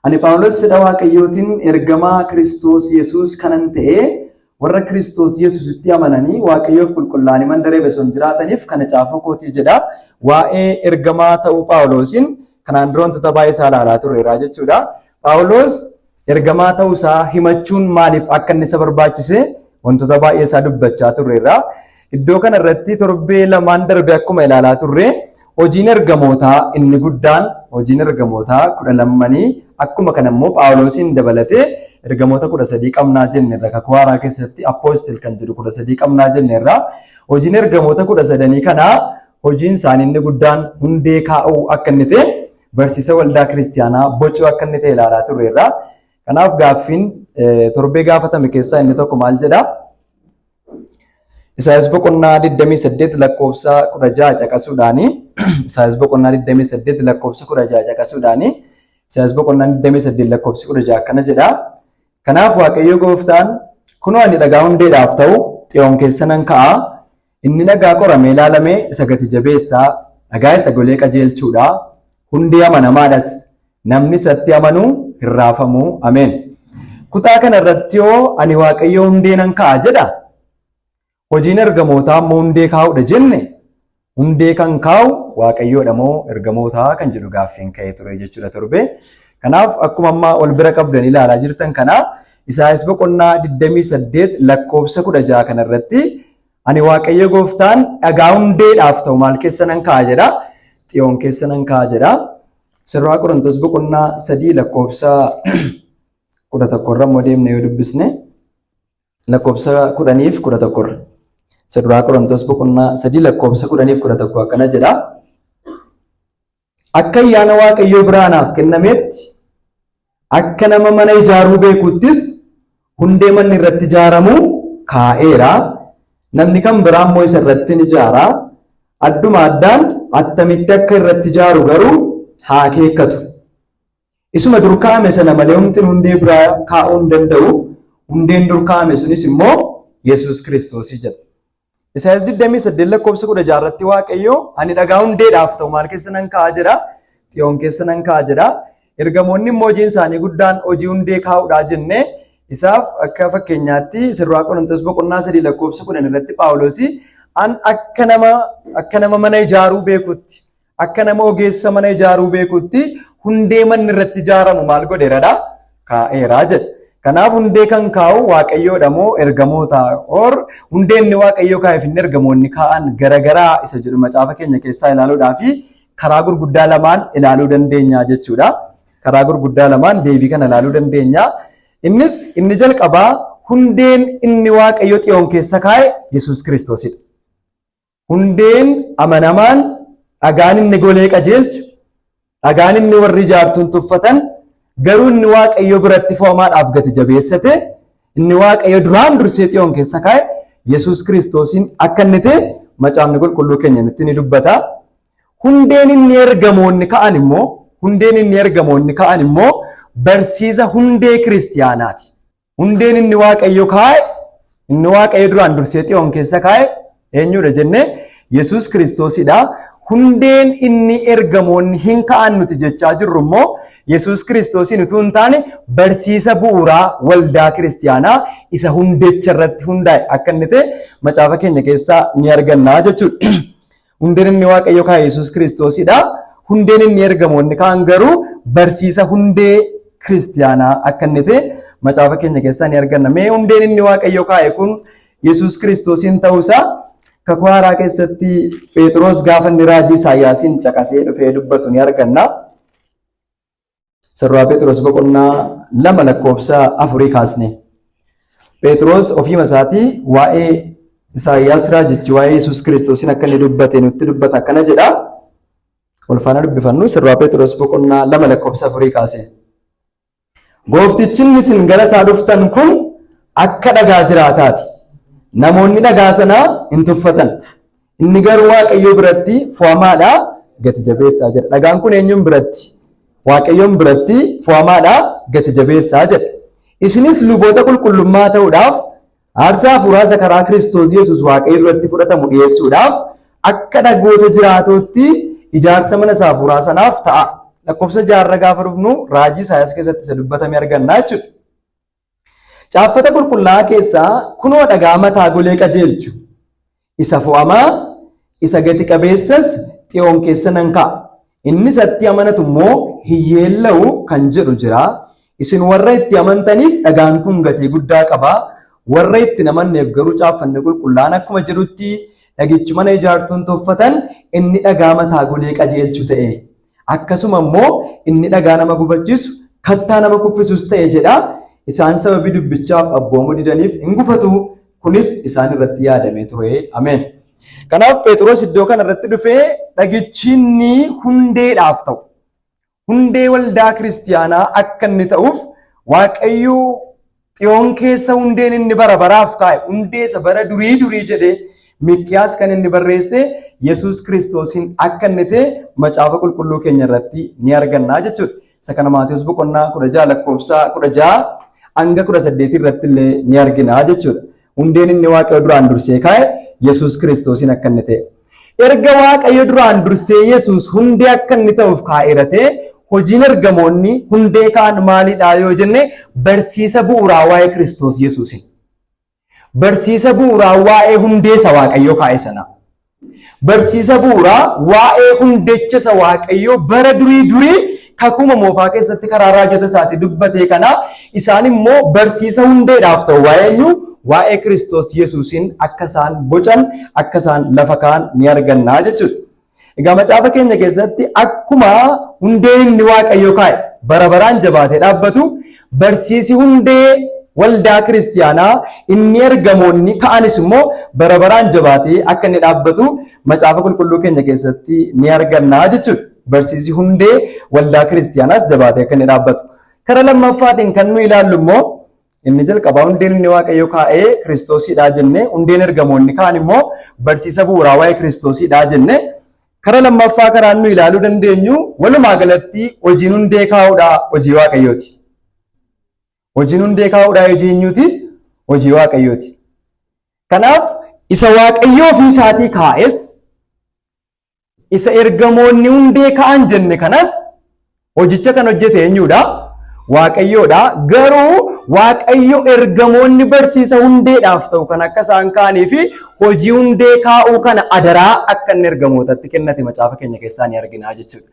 Ani Phaawulos fedha Waaqayyootiin ergamaa Kiristoos Yesuus kanan ta'e warra Kiristoos Yesuusitti amananii Waaqayyoof qulqullaa'anii mandaree Efesoon jiraataniif kana caafuu kootii jedha. Waa'ee ergamaa ta'uu Phaawulosiin kanaan dura wantoota baay'ee isaa ilaalaa turreera jechuudha. Phaawulos ergamaa ta'uu isaa himachuun maaliif akka inni isa barbaachise wantoota baay'ee isaa dubbachaa turreera. Iddoo kana irratti torbee lamaan darbe akkuma ilaalaa turre hojiin ergamootaa inni guddaan hojiin ergamootaa 12 akkuma kana immoo Phaawulosiin dabalatee ergamoota 13 qabnaa jenneerra. Kakuu haaraa keessatti apoostil kan jedhu 13 qabnaa jenneerra. Hojiin ergamoota 13 kanaa hojiin isaanii inni guddaan hundee kaa'uu akka inni ta'e barsiisa waldaa kiristiyaanaa bocuu akka inni ta'e ilaalaa turreerra. Kanaaf gaaffiin torbee gaafatame keessaa inni tokko maal jedha? Isaayyaas boqonnaa 28 lakkoofsa 16 caqasuudhaani Isaayyaas boqonnaa 28 lakkoofsa 16 caqasuudhaani Isaayyaas boqonnaa 28 lakkoofsi 16 akkana jedha. Kanaaf Waaqayyo Gooftaan kunoo ani dhagaa hundeedhaaf ta'u Xiyoon keessa nan ka'a. Inni dhagaa qoramee ilaalamee isa gati jabeessaa dhagaa isa golee qajeelchuudha. Hundee amanamaadhas namni isatti amanuu hin raafamu. Ameen. Kutaa kana irratti yoo ani Waaqayyo hundee nan ka'a jedha. Hojiin ergamootaa immoo hundee kaa'uudha jenne hundee kan kaa'u Waaqayyoodha moo ergamootaa kan jedhu gaaffiin ka'ee ture jechuudha torbe. Kanaaf akkuma ammaa ol bira qabdan ilaalaa jirtan kana Isaayyaas boqonnaa 28 lakkoofsa 16 kana irratti ani Waaqayyo Gooftaan dhagaa hundeedhaaf ta'u maal keessa nan kaa'a jedha? Xiyoon keessa nan kaa'a jedha. Sirraa Qorontos boqonnaa 3 lakkoofsa 11 irra immoo deemnee yoo dubbisne lakkoofsa 10 fi 11 Sirraa Qorontos boqonnaa 3 lakkoofsa 10 fi 11 akkana jedha. Akka ayyaana Waaqayyoo biraanaaf kennametti akka nama mana ijaaruu beekuttis hundee manni irratti ijaaramu kaa'eera. Namni kan biraa immoo isa irratti ni ijaara. Adduma addaan attamitti akka irratti ijaaru garuu haa akeekkatu. Isuma dur kaa'ame sana malee humti hundee biraa kaa'uu hin danda'u. Hundeen dur kaa'ame sunis immoo Yesuus Kiristoos jedha. Isaayyaas 28 lakkoofsa 16 irratti Waaqayyo ani dhagaa hundeedhaaf ta'u maal keessa nan kaa'a jedha? Xiyoon keessa nan kaa'a jedha. Ergamoonni immoo hojiin isaanii guddaan hojii hundee kaa'uudhaa jennee isaaf akka fakkeenyaatti Sirraa Qorontos boqonnaa 3 lakkoofsa 10 irratti Phaawulos akka nama mana ijaaruu beekutti akka nama ogeessa mana ijaaruu beekutti hundee manni irratti ijaaramu maal godheeradha? Kaa'eeraa jedha. Kanaaf hundee kan kaa'u Waaqayyoodha moo ergamoota? Or hundeen inni Waaqayyo kaa'eef inni ergamoonni kaa'an garagaraa isa jedhu macaafa keenya keessaa ilaaluudhaaf karaa gurguddaa lamaan ilaaluu dandeenya jechuudha. Karaa gurguddaa lamaan deebii kana ilaaluu dandeenya. Innis inni jalqabaa hundeen inni Waaqayyo Xiyoon keessa kaa'e Yesuus Kiristoosidha. Hundeen amanamaan dhagaan inni golee qajeelchu dhagaan inni warri ijaartuun tuffatan garuu inni Waaqayyo biratti fo'amaadhaaf gati jabeessate inni Waaqayyo duraan dursee Xiyoon keessa kaa'e Yesuus Kiristoosin akka inni ta'e macaafni qulqulluu keenya nutti ni dubbata. Hundeen inni ergamoonni ka'an immoo barsiisa hundee kiristiyaanaati. Hundeen inni Waaqayyo kaa'e inni Waaqayyo duraan dursee Xiyoon keessa kaa'e eenyudha jennee Yesuus Kiristoosidha. Hundeen inni ergamoonni hin ka'an nuti jechaa jirru immoo Yesuus Kiristoosin utuu hin taane barsiisa bu'uuraa waldaa kiristiyaanaa isa hundecha irratti hundaa'e akka inni ta'e macaafa keenya keessaa ni arganna jechuudha. Hundeen inni Waaqayyo kaa'e Yesuus Kiristoosidha. Hundeen inni ergamoonni ka'an garuu barsiisa hundee kiristiyaanaa akka inni ta'e macaafa keenya keessaa ni arganna. Mee hundeen inni Waaqayyo kaa'e kun Yesuus Kiristoosin ta'uusaa kakuu haaraa keessatti Phexros gaafa inni raajii Isaayyaasiin caqasee dhufee dubbatu ni arganna. Sirraa Phexros boqonnaa 2 lakkoofsa 4 kaasne. Phexros ofiima isaatii waa'ee Isaayyaas raajichi waa'ee Yesuus Kiristoosin akka inni dubbate nutti dubbata akkana jedha. Ol faana dubbifannu Sirraa Phexros boqonnaa 2 lakkoofsa 4 kaase. Gooftichi inni isin gara isaa dhuftan kun akka dhagaa jiraataati. Namoonni dhagaa sanaa hin tuffatan. Inni garuu Waaqayyo biratti fo'amaadhaa gati jabeessaa jedha. Dhagaan kun eenyuun biratti? Waaqayyoon biratti fo'amaadhaa gati jabeessaa jedha. Isinis luboota qulqullummaa ta'uudhaaf aarsaa hafuuraa karaa Kiristoos Yesuus Waaqayyo duratti fudhatamu dhiyeessuudhaaf akka dhagoota jiraatootti ijaarsa mana hafuuraa sanaaf ta'a. lakkoofsa 6 gaafa dhufnu raajii Isaayaas keessatti isa dubbatame arganna jechuudha. Caaffata qulqullaa'aa keessaa kunoo dhagaa mataa golee qajeelchu isa fo'amaa isa gati qabeessas Xiyoon keessa nan kaa'a. Inni isatti amanatu immoo hin yeella'u kan jedhu jira. Isin warra itti amantaniif dhagaan kun gatii guddaa qaba. Warra itti amanneef garuu caaffanni qulqullaa'aan akkuma jedhutti dhagichi mana ijaartuun tolfatan inni dhagaa mataa golee qajeelchu ta'e. Akkasuma immoo inni dhagaa nama gufachiisu kattaa nama kuffisus ta'e jedha. Isaan sababii dubbichaaf abboomuu didaniif hin gufatu. Kunis isaan irratti yaadamee ture. Ameen. Kanaaf Phexros iddoo kana irratti dhufee dhagichi inni hundeedhaaf ta'u, hundee waldaa kiristiyaanaa akka inni ta'uuf Waaqayyo Xiyoon keessa hundeen inni bara baraaf kaa'e, hundee isa bara durii jedhee Mikiyaas kan inni barreesse Yesuus Kiristoosin akka inni ta'e macaafa qulqulluu keenya irratti ni argannaa jechuudha. Isa kana Maatewos boqonnaa 16 lakkoofsa 16 hanga 18 irratti illee ni argina jechuudha. Hundeen inni Waaqayyo duraan dursee kaa'e Yesuus Kiristoosin akka inni ta'e. Erga Waaqayyo duraan dursee Yesuus hundee akka inni ta'uuf kaa'eerate hojiin ergamoonni hundee kaan maalidha yoo jenne barsiisa bu'uuraa waa'ee Kiristoos Yesuusin. Barsiisa bu'uuraa waa'ee hundeessa Waaqayyo kaa'e sana. Barsiisa bu'uuraa waa'ee hundecha isa Waaqayyo bara durii kakuma moofaa keessatti karaa raajota isaatii dubbatee kana isaan immoo barsiisa hundeedhaaf ta'u waa'ee Kiristoos Yesuusin akka isaan bocan akka isaan lafa kaan ni argannaa jechuudha. Egaa macaafa keenya keessatti akkuma hundeen inni Waaqayyo kaa'e bara baraan jabaatee dhaabbatu barsiisi hundee waldaa kiristiyaanaa inni ergamoonni ka'anis immoo bara baraan jabaatee akka inni dhaabbatu macaafa qulqulluu keenya keessatti ni argannaa jechuudha. Barsiisi hundee waldaa kiristiyaanaas jabaatee akka inni dhaabbatu. Karaa lammaffaatiin kan nu ilaallu immoo inni jalqabaa hundeen inni Waaqayyo kaa'ee Kiristoosidha jenne, hundeen ergamoonni kaan immoo barsiisa bu'uuraa waa'ee Kiristoosidha jenne. Karaa lammaffaa karaan nu ilaaluu dandeenyu walumaa galatti hojiin hundee kaa'uudha hojii Waaqayyooti. Hojiin hundee kaa'uudha hojii eenyuuti? Hojii Waaqayyooti. Kanaaf isa Waaqayyo ofii isaatii kaa'es isa ergamoonni hundee kaa'an jenne kanas hojicha kan hojjete eenyuudha? Waaqayyoodha. Garuu Waaqayyo ergamoonni barsiisa hundeedhaaf ta'u kan akka isaan kaa'anii fi hojii hundee kaa'uu kana adaraa akka inni ergamootatti kennate macaafa keenya keessaa ni argina jechuudha.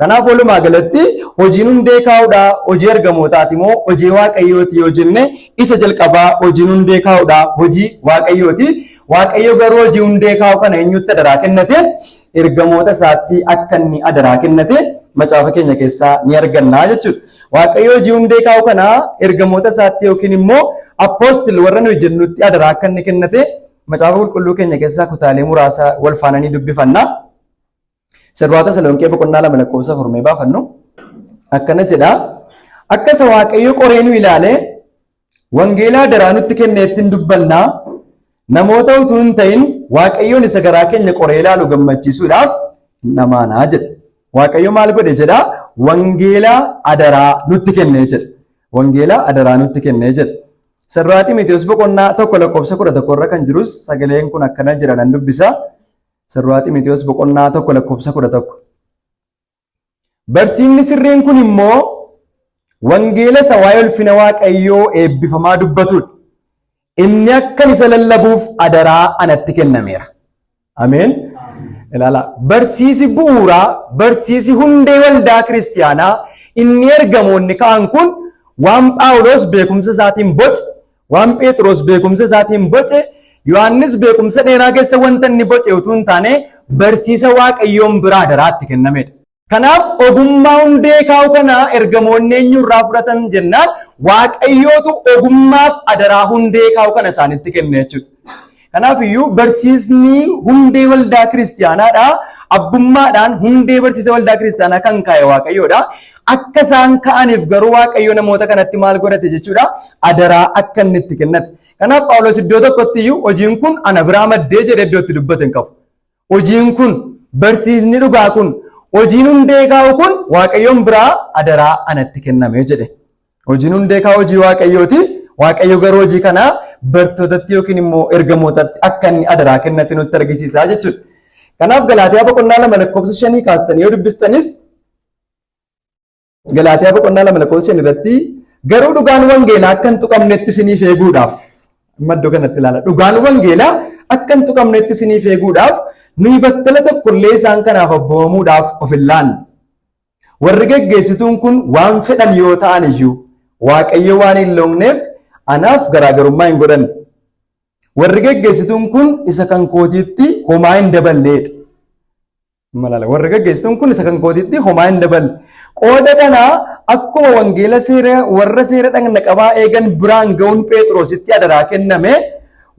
Kanaaf walumaa galatti hojiin hundee kaa'uudha hojii ergamootaati moo hojii Waaqayyooti yoo jenne isa jalqabaa hojiin hundee kaa'uudha hojii Waaqayyooti. Waaqayyo garuu hojii hundee kaa'u kana eenyutti adaraa kennate? Ergamoota isaatti akka inni adaraa kennate macaafa keenya keessaa ni argannaa jechuudha. Waaqayyo hojii hundee kaa'u kana ergamoota isaatti yookiin immoo apostol warra nuyi jennutti adaraa akka inni kennate macaafa qulqulluu keenya keessaa kutaalee muraasa wal faananii dubbifanna. Sirbaata Salonqee boqonnaa 2 lakkoofsa 4 baafannu. Akkana jedha. Akka isa Waaqayyo qoree nu ilaale wangeelaa adaraa nutti kenneettiin dubbannaa. Namoota utuu hin ta'in Waaqayyoon isa garaa keenya qoree ilaalu gammachiisuudhaaf namaanaa jedha. Waaqayyo maal godhe jedha? Wangeelaa adaraa nutti kennee jedha. Wangeelaa adaraa nutti kennee jedha. Sirraa Xiimotewos boqonnaa 1 lakkoofsa 11 irra kan jirus sagaleen kun akkana jedha nan dubbisa. Sirraa Xiimotewos boqonnaa 1 lakkoofsa 11. Barsiifni sirriin kun immoo wangeela isa waa'ee ulfina Waaqayyoo eebbifamaa dubbatudha. Inni akka isa lallabuuf adaraa anatti kennameera. Ameen. Ilaala. Barsiisi bu'uuraa, barsiisi hundee waldaa kiristiyaanaa inni ergamoonni ka'an kun waan Phaawulos beekumsa isaatiin boce, waan Phexros beekumsa isaatiin boce, Yohaannis beekumsa dheeraa keessa wanta inni boce utuu hin taane barsiisa Waaqayyoon biraa adaraatti kennamedha. Kanaaf ogummaa hundee kaa'u kana ergamoonni eenyurraa fudhatan jennaan Waaqayyootu ogummaaf adaraa hundee kaa'u kana isaanitti kenne jechuudha. Kanaaf iyyuu barsiisni hundee waldaa kiristiyaanaadha. Abbummaadhaan hundee barsiisa waldaa kiristiyaanaa kan kaa'e Waaqayyoodha. Akka isaan ka'aniif garuu Waaqayyo namoota kanatti maal godhate jechuudha? Adaraa akka inni itti kennate. Kanaaf Phaawulos iddoo tokkotti iyyuu hojiin kun ana biraa maddee jedhee iddootti dubbate hin qabu. Hojiin kun barsiisni dhugaa kun hojiin hundee kaa'u kun Waaqayyoon biraa adaraa anatti kenname jedhe. Hojiin hundee kaa'u hojii Waaqayyooti. Waaqayyo garuu hojii kana bartootatti yookiin immoo ergamootatti akka inni adaraa kennate nutti argisiisa jechuudha. Kanaaf Galaatiyaa boqonnaa 2 lakkoofsa 5 kaastanii yoo dubbistanis Galaatiyaa boqonnaa 2 lakkoofsa 5 irratti garuu dhugaan wangeelaa akka hin tuqamnetti isiniif eeguudhaaf maddoo kanatti ilaala. Dhugaan wangeelaa akka hin tuqamnetti isiniif eeguudhaaf nuyi battala tokkollee isaan kanaaf abboomamuudhaaf of hin laanne. Warri geggeessituun kun waan fedhan yoo ta'an iyyuu Waaqayyo waan hin loogneef anaaf garaagarummaa hin godhan. Warri geggeessituun kun isa kan kootiitti homaa hin daballeedha. Warri geggeessituun kun isa kan kootiitti homaa hin daballe. Qooda kanaa akkuma wangeela warra seera dhagna qabaa eegan biraan ga'uun Phexrositti adaraa kenname,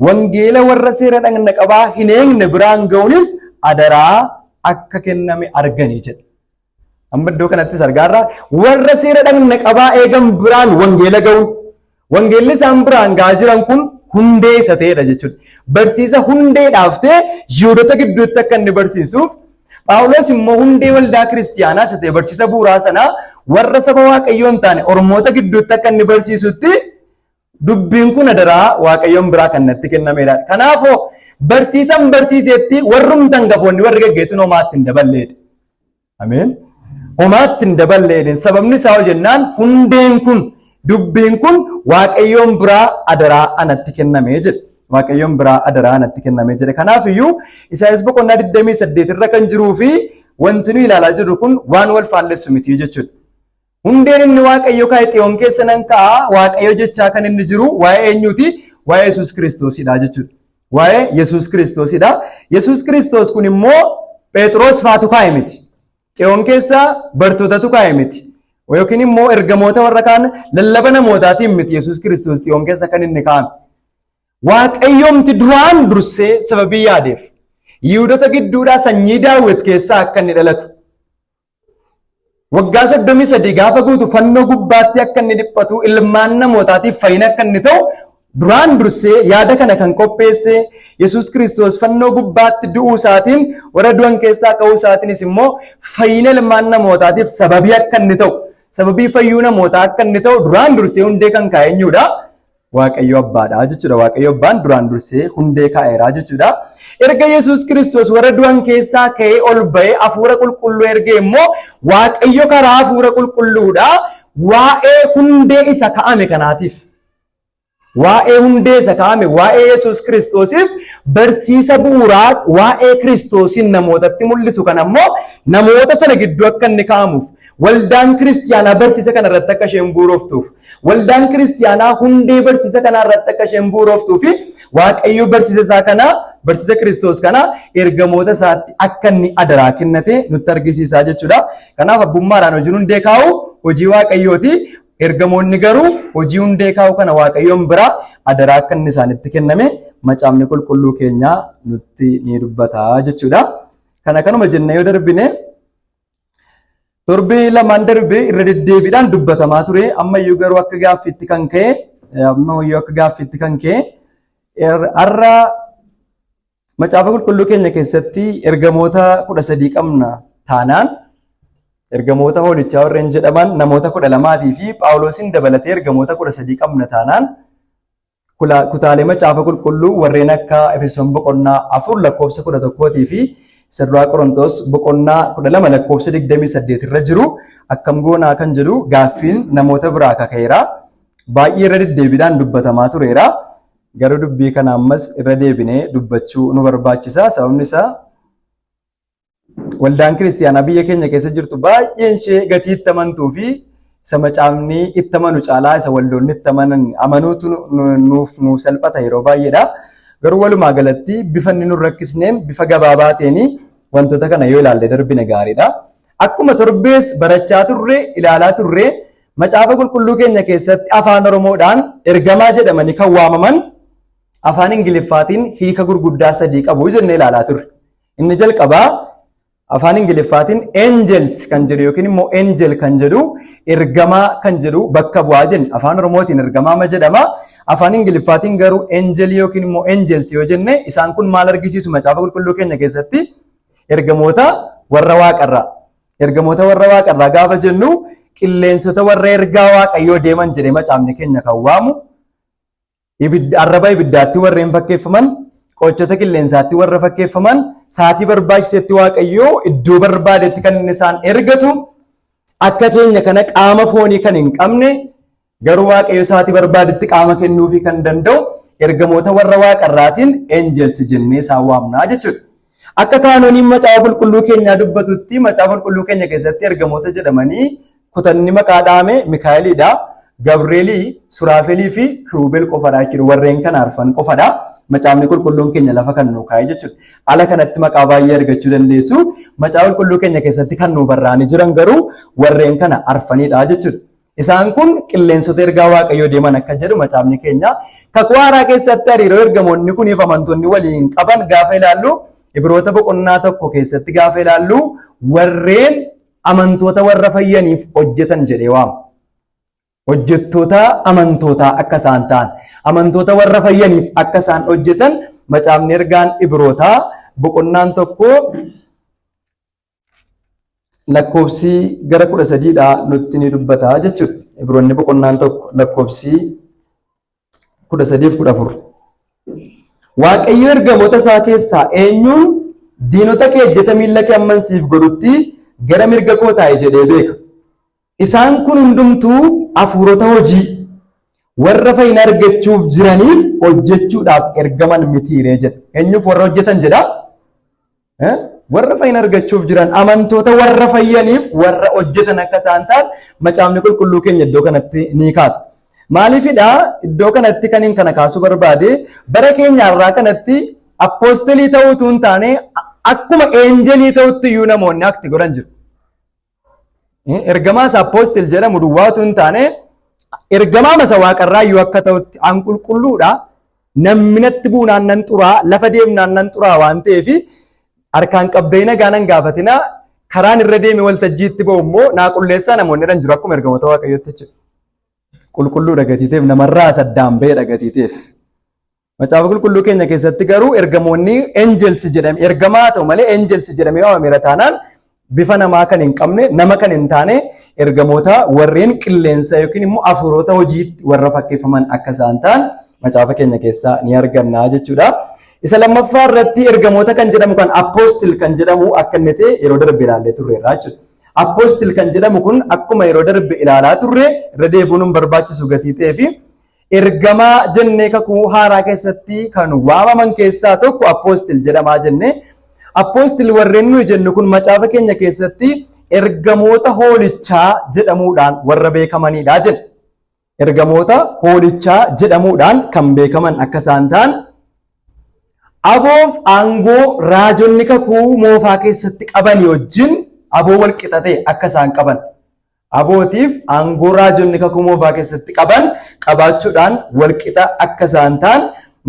wangeela warra seera dhagna qabaa hin eegne biraan ga'uunis adaraa akka kenname arganii jedha. Amma iddoo kanattis argaarra warra seera dhagna qabaa eegan biraan wangeela ga'uun, wangeelli isaan biraan ga'aa jiran kun hundee isa ta'edha jechuudha. Barsiisa hundee dhaaftee Yihudoota gidduutti akka inni barsiisuuf, Phaawulos immoo hundee waldaa kiristiyaanaa isa ta'e barsiisa bu'uuraa sanaa warra saba Waaqayyoo hin taane Oromoota gidduutti akka inni barsiisutti dubbiin kun adaraa Waaqayyoon biraa kan natti kennameedha. Kanaafuu barsiisan barsiisetti warrumti hangafoonni warri geggeessuun homaatti hin daballeedha. Ameen. Homaatti hin daballeedha. Sababni isaa hoo jennaan hundeen kun dubbiin kun Waaqayyoon biraa adaraa anatti kennamee jedha. Waaqayyoon biraa adaraa anatti kennamee jedha. Kanaaf iyyuu Isaayaas boqonnaa 28 irra kan jiruu fi wanti nu ilaalaa jirru kun waan wal faalleessu miti jechuudha. Hundeen inni Waaqayyo kaa'e Xiyoon keessa nan kaa'a Waaqayyo jechaa kan inni jiru waa'ee eenyuuti? Waa'ee Yesuus Kiristoosidha jechuudha. Waa'ee Yesuus Kiristoosidha. Yesuus Kiristoos kun immoo Phexros faatu kaa'e miti. Xiyoon keessa bartootatu kaa'e miti. Yookiin immoo ergamoota warra kaan lallaba namootaatiin miti Yesuus Kiristoos Xiyoon keessa kan inni kaa'ame. Waaqayyoomti duraan dursee sababii yaadeef Yihudoota gidduudhaa sanyii Daawit keessaa akka inni dhalatu. Waggaa 33 gaafa guutu fannoo gubbaatti akka inni dhiphatu ilmaan namootaatiif fayyina akka inni ta'u duraan dursee yaada kana kan qopheesse Yesuus Kiristoos fannoo gubbaatti du'uu isaatiin warra du'an keessaa ka'uu isaatiinis immoo fayyina ilmaan namootaatiif sababii akka inni ta'u, sababii fayyuu namootaa akka inni ta'u duraan dursee hundee kan kaa'e eenyudha? Waaqayyo Abbaadha jechuudha. Waaqayyo Abbaan duraan dursee hundee kaa'eera jechuudha. Erga Yesuus Kiristoos warra du'an keessaa ka'ee ol ba'ee hafuura qulqulluu ergee immoo Waaqayyo karaa hafuura qulqulluudha waa'ee hundee isa kaa'ame kanaatiif, waa'ee hundee isa kaa'ame waa'ee Yesuus Kiristoosiif barsiisa bu'uuraa waa'ee Kiristoosiin namootatti mul'isu kan ammoo namoota sana gidduu akka inni kaa'amuuf waldaan kiristiyaanaa barsiisa kana irratti akka isheen bu'uuroftuuf, waldaan kiristiyaanaa hundee barsiisa kana irratti akka isheen bu'uuroftuuf Waaqayyo barsiisa isaa kana, barsiisa Kiristoos kana ergamoota isaatti akka inni adaraa kennate nutti argisiisaa jechuudha. Kanaaf abbummaadhaan hojiin hundee kaa'u hojii Waaqayyooti. Ergamoonni garuu hojii hundee kaa'u kana Waaqayyoon biraa adaraa akka inni isaanitti kenname macaafni qulqulluu keenya nutti ni dubbata jechuudha. Kanuma jennee yoo darbine torbii lamaan darbee irra deddeebiidhaan dubbatamaa ture. Ammayyuu garuu akka gaaffiitti kan ka'e har'a macaafa qulqulluu keenya keessatti ergamoota 13 qabna taanaan ergamoota hoolichaa warreen jedhaman namoota 12 fi Phaawulosin dabalatee ergamoota 13 qabna taanaan kutaalee macaafa qulqulluu warreen akka Efesoon boqonnaa 4 lakkoofsa 11 fi Sirraa Qorontos boqonnaa 12 lakkoofsa 28 irra jiru akkam goonaa kan jedhu gaaffiin namoota biraa kaka'eera. Baay'ee irra deddeebiidhaan dubbatamaa tureera. Garuu dubbii kana ammas irra deebinee dubbachuu nu barbaachisa. Sababni isaa waldaan kiristiyaanaa biyya keenya keessa jirtu baay'een ishee gatii itti amantuu fi isa macaafni itti amanu caalaa isa waldoonni itti amanan amanuutu nuuf salphata yeroo baay'eedha. Garuu walumaa galatti bifa inni nu rakkisneen bifa gabaabaa ta'een wantoota kana yoo ilaalle darbine gaariidha. Akkuma torbees barachaa turre ilaalaa turre macaafa qulqulluu keenya keessatti afaan Oromoodhaan ergamaa jedhamanii kan waamaman afaan Ingiliffaatiin hiika gurguddaa 3 qabu jennee ilaalaa turre. Inni jalqabaa afaan Ingiliffaatiin angels kan jedhu yookiin immoo angel kan jedhu ergamaa kan jedhu bakka bu'aa jenna. Afaan Oromootiin ergamaa ma jedhama. Afaan Ingiliffaatiin garuu angel yookiin immoo angels yoo jenne isaan kun maal argisiisu macaafa qulqulluu keenya keessatti ergamoota warra waaqarraa. Ergamoota warra waaqarraa gaafa jennu qilleensota warra ergaa Waaqayyoo deeman jedhee macaafni keenya kan waamu. Arraba ibiddaatti warreen fakkeeffaman, qoochota qilleensaatti warra fakkeeffaman, saatii barbaachisetti Waaqayyoo iddoo barbaadetti kan inni isaan ergatu, akka keenya kana qaama foonii kan hin qabne garuu waaqayyo isaatii barbaadetti qaama kennuufii kan danda'u ergamoota warra waaqarraatiin angels jennee isaan waamnaa jechuudha. Akka kaanooniin macaafa qulqulluu keenyaa dubbatutti macaafa qulqulluu keenya keessatti ergamoota jedhamanii kutanni maqaa dhaame Mikaa'eliidha, Gabreelii, Suraafelii fi Kiruubeel qofadha jechuudha. Warreen kana arfan qofadha. Macaafni qulqulluun keenya lafa kan nuu kaa'e jechuudha. Ala kanatti maqaa baay'ee argachuu dandeessu. Macaafa qulqulluu keenya keessatti kan nuu barraa'anii jiran garuu warreen kana arfanidha jechuudha. Isaan kun qilleensota ergaa waaqayyoo deeman akka jedhu macaafni keenya. Kakuu haaraa keessatti hariiroo ergamoonni kuniif amantoonni waliin qaban gaafa ilaallu Ibroota boqonnaa tokko keessatti gaafa ilaallu warreen amantoota warra fayyaniif hojjetan jedhee waama. Hojjettoota amantootaa akka isaan ta'an, amantoota warra fayyaniif akka isaan hojjetan macaafni ergaan Ibrootaa boqonnaan tokko lakkoofsi gara 13dha nutti ni dubbata jechuudha. Ibroonni boqonnaan tokko lakkoofsi 13-14. Waaqayyo ergamoota isaa keessaa eenyuun diinota kee ejjeta miilla kee ammansiif godhutti gara mirga koo taa'e jedhee beeka. Isaan kun hundumtuu hafuurota hojii warra fayyina argachuuf jiraniif hojjechuudhaaf ergaman mitiiree jedha. Eenyuuf warra hojjetan jedha? Warra fayyina argachuuf jiran amantoota warra fayyaniif warra hojjetan akka isaan ta'an macaafni qulqulluu keenya iddoo kanatti ni kaasa. Maaliifidha iddoo kanatti kan hin kana kaasuu barbaade bara keenya irraa kanatti appoostilii ta'uutu hin taane akkuma eenjelii ta'utti iyyuu namoonni akti godhan jiru. Ergamaas appoostil jedhamu duwwaatu hin taane ergamaa masa waaqarraa iyyuu akka ta'utti an qulqulluudha. Namni natti buunaan nan xuraa lafa deemnaan nan xuraa waan ta'eef harkaan qabbee nagaa nan gaafatina karaan irra deeme waltajjiitti ba'u immoo naa qulleessaa namoonni irra jiru akkuma ergamoota waaqayyootti jechuudha. Qulqulluudha gatiiteef namarraa saddaan ba'eedha gatiiteef. Macaafa qulqulluu keenya keessatti garuu ergamoonni angels jedhame ergamaa ta'u malee angels jedhamee waamameera taanaan bifa namaa kan hin qabne nama kan hin taane ergamoota warreen qilleensa yookiin immoo hafuurota hojiitti warra fakkeeffaman akka isaan ta'an macaafa keenya keessaa ni arganna jechuudha. Isa lammaffaa irratti ergamoota kan jedhamu kan appoostil kan jedhamu akka inni ta'e yeroo darbe ilaallee turreerra jechuudha. Appoostil kan jedhamu kun akkuma yeroo darbe ilaalaa turre irra deebi'uun barbaachisu gatii ta'ee fi ergamaa jennee kakuu haaraa keessatti kan waamaman keessaa tokko appoostil jedhamaa jennee appoostil warreen nuyi jennu kun macaafa keenya keessatti ergamoota hoolichaa jedhamuudhaan warra beekamanidha jenna. Ergamoota hoolichaa jedhamuudhaan kan beekaman akka isaan ta'an aboof aangoo raajonni kakuu moofaa keessatti qabanii wajjin aboo wal qixatee akka isaan qaban. Abootiif aangoo raajonni kakuu moofaa keessatti qaban qabaachuudhaan wal qixa akka isaan ta'an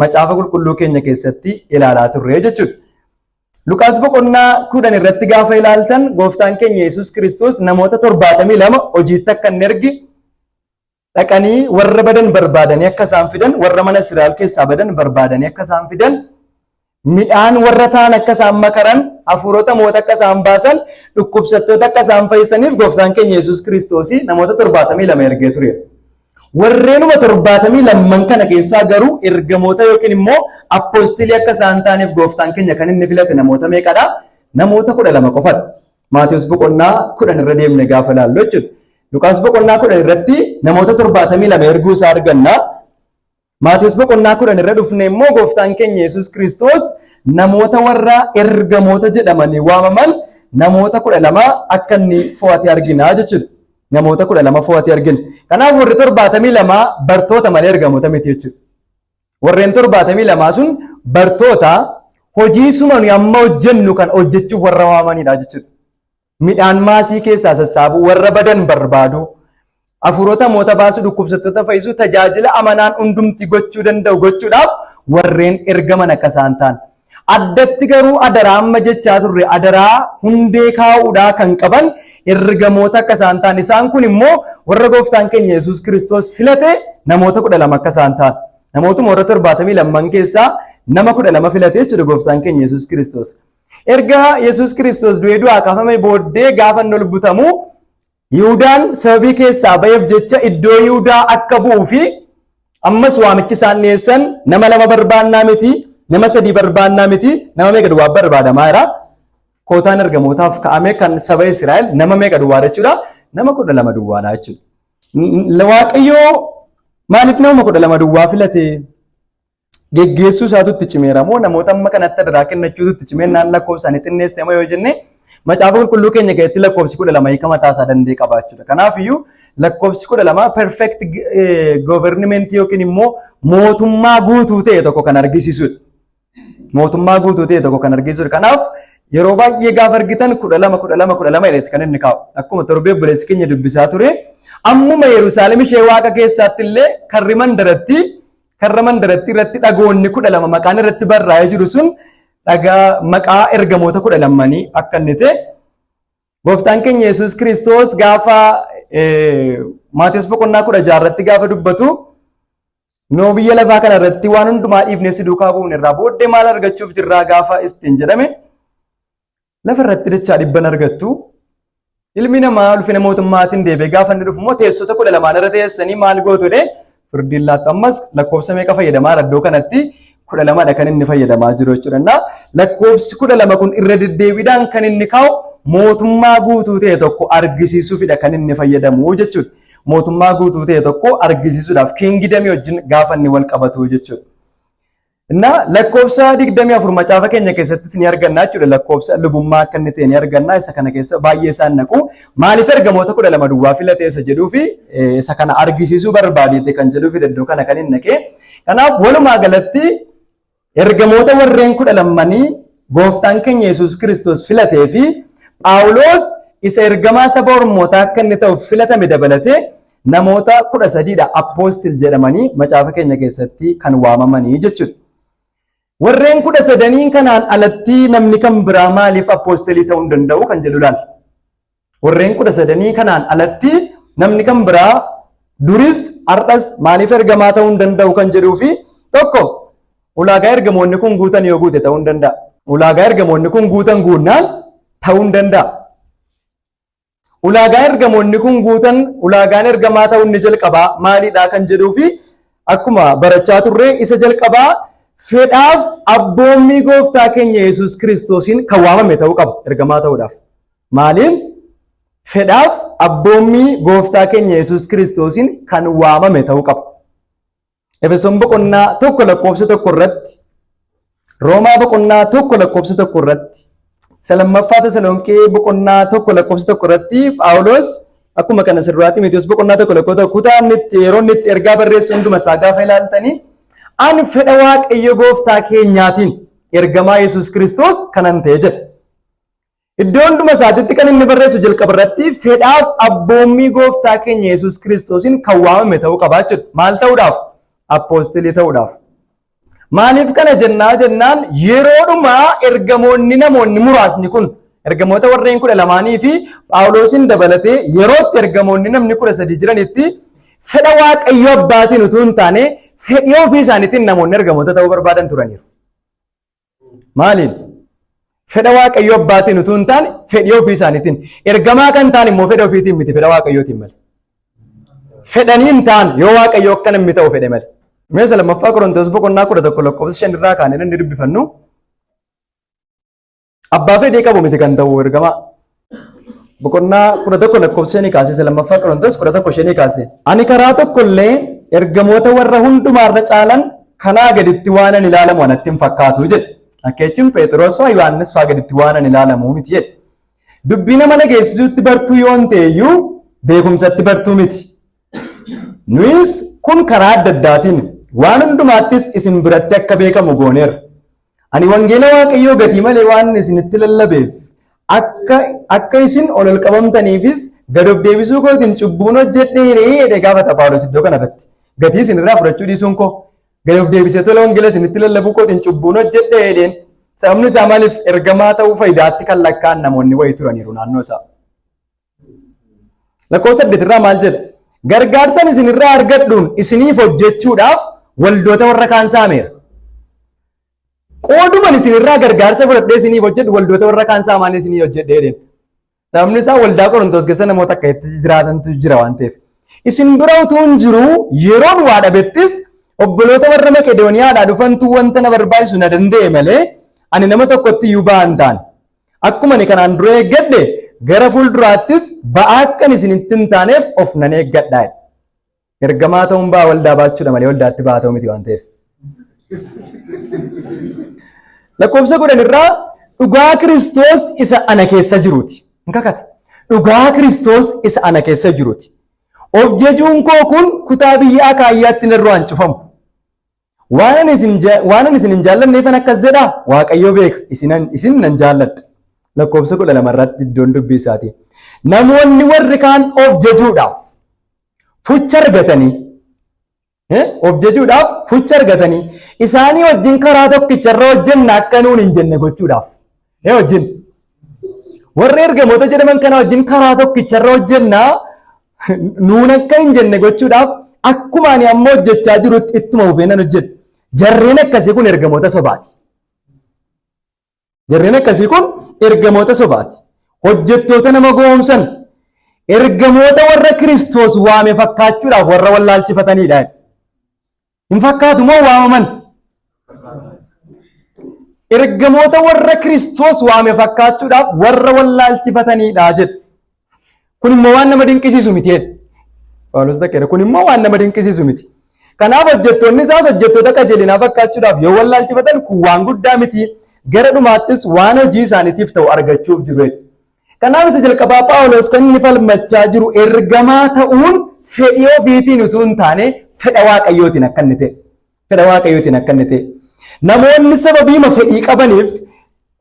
macaafa qulqulluu keenya keessatti ilaalaa turre jechuudha. Luqaas boqonnaa 10 irratti gaafa ilaaltan gooftaan keenya Yesuus Kiristoos namoota 72 hojiitti akka inni ergi dhaqanii warra badan barbaadanii akka isaan fidan, warra mana Israa'el keessaa badan barbaadanii akka isaan fidan, midhaan warra ta'an akka isaan makaran, hafuurota moota akka isaan baasan, dhukkubsattoota akka isaan fayyisaniif gooftaan keenya Yesuus Kiristoos namoota 72 ergee ture. Warreenuma 72 kana keessaa garuu ergamoota yookiin immoo appoostilii akka isaan ta'aniif gooftaan keenya kan inni filate namoota meeqadha? Namoota 12 qofadha. Maatiyus boqonnaa 10 irra deemne gaafa ilaallu jechuudha. Luqaas boqonnaa 10 irratti namoota 72 erguu isaa arganna. Maatiyus boqonnaa 10 irra dhufne immoo gooftaan keenya Yesuus Kiristoos namoota warra ergamoota jedhamanii waamaman namoota 12 akka inni fo'ate argina jechuudha. Namoota 12 fo'ate argina. Kanaaf warri 72 bartoota malee ergamoota miti jechuudha. Warreen 72 sun bartoota hojii suma nu amma hojjennu kan hojjechuuf warra waamanidha jechuudha. Midhaan maasii keessaa sassaabuu, warra badan barbaadu, hafuurota moota baasuu, dhukkubsattoota fayyisuu, tajaajila amanaan hundumti gochuu danda'u gochuudhaaf warreen ergaman akka isaan ta'an. Addatti garuu adaraa amma jechaa turre adaraa hundee kaa'uudhaa kan qaban ergamoota akka isaan ta'an. Isaan kun immoo warra gooftaan keenya Yesuus Kiristoos filate namoota 12 akka isaan ta'an. Namootuma warra 72 keessaa nama 12 filate jechuudha gooftaan keenya Yesuus Kiristoos. Erga Yesuus Kiristoos du'ee du'aa kaafamee booddee gaafa inni ol butamu Yihuudaan sababii keessaa ba'eef jecha iddoo Yihuudaa akka bu'uu fi ammas waamichi isaan dhiyeessan nama 2 barbaannaa miti, nama 3 barbaannaa miti, nama meeqa duwwaa barbaadamaa jira. Kootaan ergamootaaf ka'ame kan saba Israa'el nama meeqa duwwaa jechuudha? nama 12 duwwaadha jechuudha. Waaqayyoo maaliif nama 12 duwwaa filate? Geggeessuu isaatutti cimeera moo namoota amma kanatti adaraa kennachuutti cimeenaan lakkoofsaan xinneessee yoo jenne macaafa qulqulluu keenya keessatti lakkoofsi 12 hiika mataa isaa danda'e qabaachuudha. Kanaaf iyyuu lakkoofsi 12 perfect government yookiin immoo mootummaa guutuu ta'e tokko kan argisiisudha. Mootummaa guutuu ta'e tokko kan argisiisudha. Kanaaf yeroo baay'ee gaafa argitan 12 jedhetti kan inni kaa'u. Akkuma torbee buleessi keenya dubbisaa ture ammuma Yerusaalem ishee waaqa keessaatti illee karra mandaratti irratti dhagoonni 12 maqaan irratti barraa'ee jiru sun dhagaa maqaa ergamoota 12 akka inni ta'e gooftaan keenya Yesuus Kiristoos gaafa Maatiyos boqonnaa 16 irratti gaafa dubbatu noo biyya lafaa kana irratti waan hundumaa dhiifnee si duukaa bu'uun irraa booddee maal argachuuf jirraa gaafa istiin jedhame lafa irratti dachaa 100 argattu ilmi namaa ulfina mootummaatiin deebi'ee gaafa inni dhufu immoo teessota 12 irra teessanii maal gootu firdiin laattu ammas lakkoofsa meeqa fayyadamaa iddoo kanatti 12dha kan inni fayyadamaa jiru jechuudha. Lakkoofsi 12 kun irra deddeebiidhaan kan inni kaa'u mootummaa guutuu ta'e tokko argisiisuufidha kan inni fayyadamu jechuudha. Mootummaa guutuu ta'e tokko argisiisuudhaaf kiingidamii wajjin gaafa inni wal qabatu jechuudha. Lakkoofsa 24 macaafa keenya keessattis ni arganna jechuudha. Lakkoofsa lubummaa akka inni ta'e ni arganna. Isa kana keessa baay'ee isaan naqu. Maaliif ergamoota 12 duwwaa filatee isa jedhuu fi isa kana argisiisuu barbaadete kan jedhuu fi iddoo kana kan inni naqee. Kanaaf walumaa galatti ergamoota warreen 12 gooftaan keenya Yesuus Kiristoos filatee fi Phaawulos isa ergamaa saba Ormootaa akka inni ta'uuf filatame dabalatee namoota 13dha appoostil jedhamanii macaafa keenya keessatti kan waamamanii jechuudha. Warreen 13 kanaan alatti namni kan biraa maaliif appoostilii ta'uu hin danda'u kan jedhu ilaalla. Warreen 13 kanaan alatti namni kan biraa duris har'as maaliif ergamaa ta'uu hin danda'u kan jedhuu fi tokko ulaagaa ergamoonni kun guutan yoo guute ta'uu hin danda'a. Ulaagaa ergamoonni kun guutan guunnaan ta'uu hin danda'a. Ulaagaa ergamoonni kun guutan ulaagaan ergamaa ta'uu inni jalqabaa maalidha kan jedhuu fi akkuma barachaa turre isa jalqabaa fedhaaf abboommii gooftaa keenya Yesuus Kiristoosiin kan waamame ta'uu qaba ergamaa ta'uudhaaf. Maaliin? Fedhaaf abboommii gooftaa keenya Yesuus Kiristoosiin kan waamame ta'uu qaba. Efesoon boqonnaa 1 lakkoofsa 1 irratti, Roomaa boqonnaa 1 lakkoofsa 1 irratti, Lammaffaa Tasalonqee boqonnaa 1 lakkoofsa 1 irratti Phaawulos akkuma kana sirraatti Maatiyos boqonnaa 1 lakkoofsa kutaan yeroo inni itti ergaa barreessu hunduma isaa gaafa ilaaltanii an fedha Waaqayyo gooftaa keenyaatiin ergamaa Yesuus Kiristoos kanan ta'e jedha. Iddoo hunduma isaatitti kan inni barreessu jalqaba irratti fedhaaf abboommii gooftaa keenya Yesuus Kiristoosiin kan waamame ta'uu qaba jechuudha. Maal ta'uudhaaf? Appoostilii ta'uudhaaf. Maaliif kana jennaan yeroodhumaa ergamoonni namoonni muraasni kun ergamoota warreen 12 fi Phaawulosin dabalatee yerootti ergamoonni namni 13 jiranitti fedha Waaqayyo abbaatiin utuu hin taane fedhii ofii isaaniitiin namoonni ergamoota ta'uu barbaadan turaniiru. Maaliin? Fedha Waaqayyo abbaatiin utuu hin taane fedhii ofii isaaniitiin ergamaa kan ta'an immoo fedha ofiitiin miti fedha Waaqayyootiin malee. Fedhanii hin taane yoo Waaqayyo akka namni ta'u fedhe malee. Meeshaa lammaffaa Qorontos boqonnaa 11 lakkoofsa 5 irraa kaanee inni dubbifannu abbaa fedhii qabu miti kan ta'u ergamaa. Boqonnaa 11 lakkoofsa 5 kaasee lammaffaa Qorontos 11:5 kaasee. Ani karaa tokkollee ergamoota warra hundumaarra caalan kanaa gaditti waan an ilaalamu anatti hin fakkaatu jedhe. Akka jechuun Phexros fa'aa Yohaannis fa'aa gaditti waan an ilaalamu miti jedhe. Dubbii nama dhageessisuutti bartuu yoo ta'eyyuu beekumsatti bartuu miti. Nuyis kun karaa adda addaatiin waan hundumaattis isin biratti akka beekamu gooneera. Ani wangeela Waaqayyoo gatii malee waan isinitti lallabeef akka isin ol qabamtaniifis gad of deebisuu kootiin cubbuun hojjedhee gaafata Phaawulos iddoo kanarratti. Gatii isinirraa fudhachuu dhiisuun koo gad of deebisee tola wangeela isinitti lallabuu kootiin cubbuun hojjedhee sababni isaa maaliif ergamaa ta'uu faayidaatti kan lakkaa'an namoonni wayii turaniiru naannoo isaa. Lakkoofsa 8 irraa maal jedha? Gargaarsan isinirraa argadhuun isiniif hojjechuudhaaf waldoota warra kaan saameera. Qooduman isinirraa gargaarsa fudhadhee isiniif hojjedhu waldoota warra kaan saamaan isinii hojjedhee. Sababni isaa waldaa Qorontos keessa namoota akka itti jiraatantu jira waan ta'eef. Isin bira utuu hin jiru yeroon waa dhabettis obboloota warra Makedooniyaadhaa dhufantu wanta na barbaachisu na danda'e malee ani nama tokkotti iyyuu ba'aa hin taane. Akkuma ani kanaan dura eeggadhe gara fuulduraattis ba'aa akkan isinitti hin taaneef of nan eeggadhaa. Ergamaa ta'uun ba'aa waldaa baachuudha malee waldaatti ba'aa ta'uu miti waan ta'eef. Lakkoofsa 10 irraa dhugaa Kiristoos isa ana keessa jiruuti. Nkakate. Dhugaa Kiristoos isa ana keessa jiruuti. Of jajuun koo kun kutaa biyya Akaayyaatti narraa hin cufamu. Waan isin hin jaallanneefan akkas jedhaa Waaqayyo beeka isin nan jaalladha. Lakkoofsa 12 irratti iddoon dubbii isaati. Namoonni warri kaan of jajuudhaaf fucha argatanii isaanii wajjin karaa tokkicharra hojjenna akka nuun hin jenne gochuudhaaf. Wajjin warri ergamoota jedhaman kana wajjin karaa tokkicharra hojjenna nuun akka hin jenne gochuudhaaf akkuma ani ammoo hojjechaa jirutti ittuma fufee nan hojjedha. Jarreen akkasii kun ergamoota sobaati. Jarreen akkasii kun ergamoota sobaati. Hojjettoota nama goomsan ergamoota warra Kiristoos waame fakkaachuudhaaf warra wallaalchifatanidha. Hin fakkaatu moo waamaman? Ergamoota warra Kiristoos waame fakkaachuudhaaf warra wallaalchifatanidha jedha. Kun immoo waan nama dinqisiisu miti. Phaawulos takkee kun immoo waan nama dinqisiisu miti. Kanaaf hojjettoonni isaas hojjettoota qajeelinaa fakkaachuudhaaf yoo wallaalchifatan kun waan guddaa miti. Gara dhumaattis waan hojii isaaniitiif ta'u argachuuf jiru. Kanaaf isa jalqabaa Phaawulos kan inni falmachaa jiru ergamaa ta'uun fedhii ofiitiin utuu hin taane fedha Waaqayyootiin akka inni ta'e. Fedha Waaqayyootiin akka inni ta'e. Namoonni sababiima fedhii qabaniif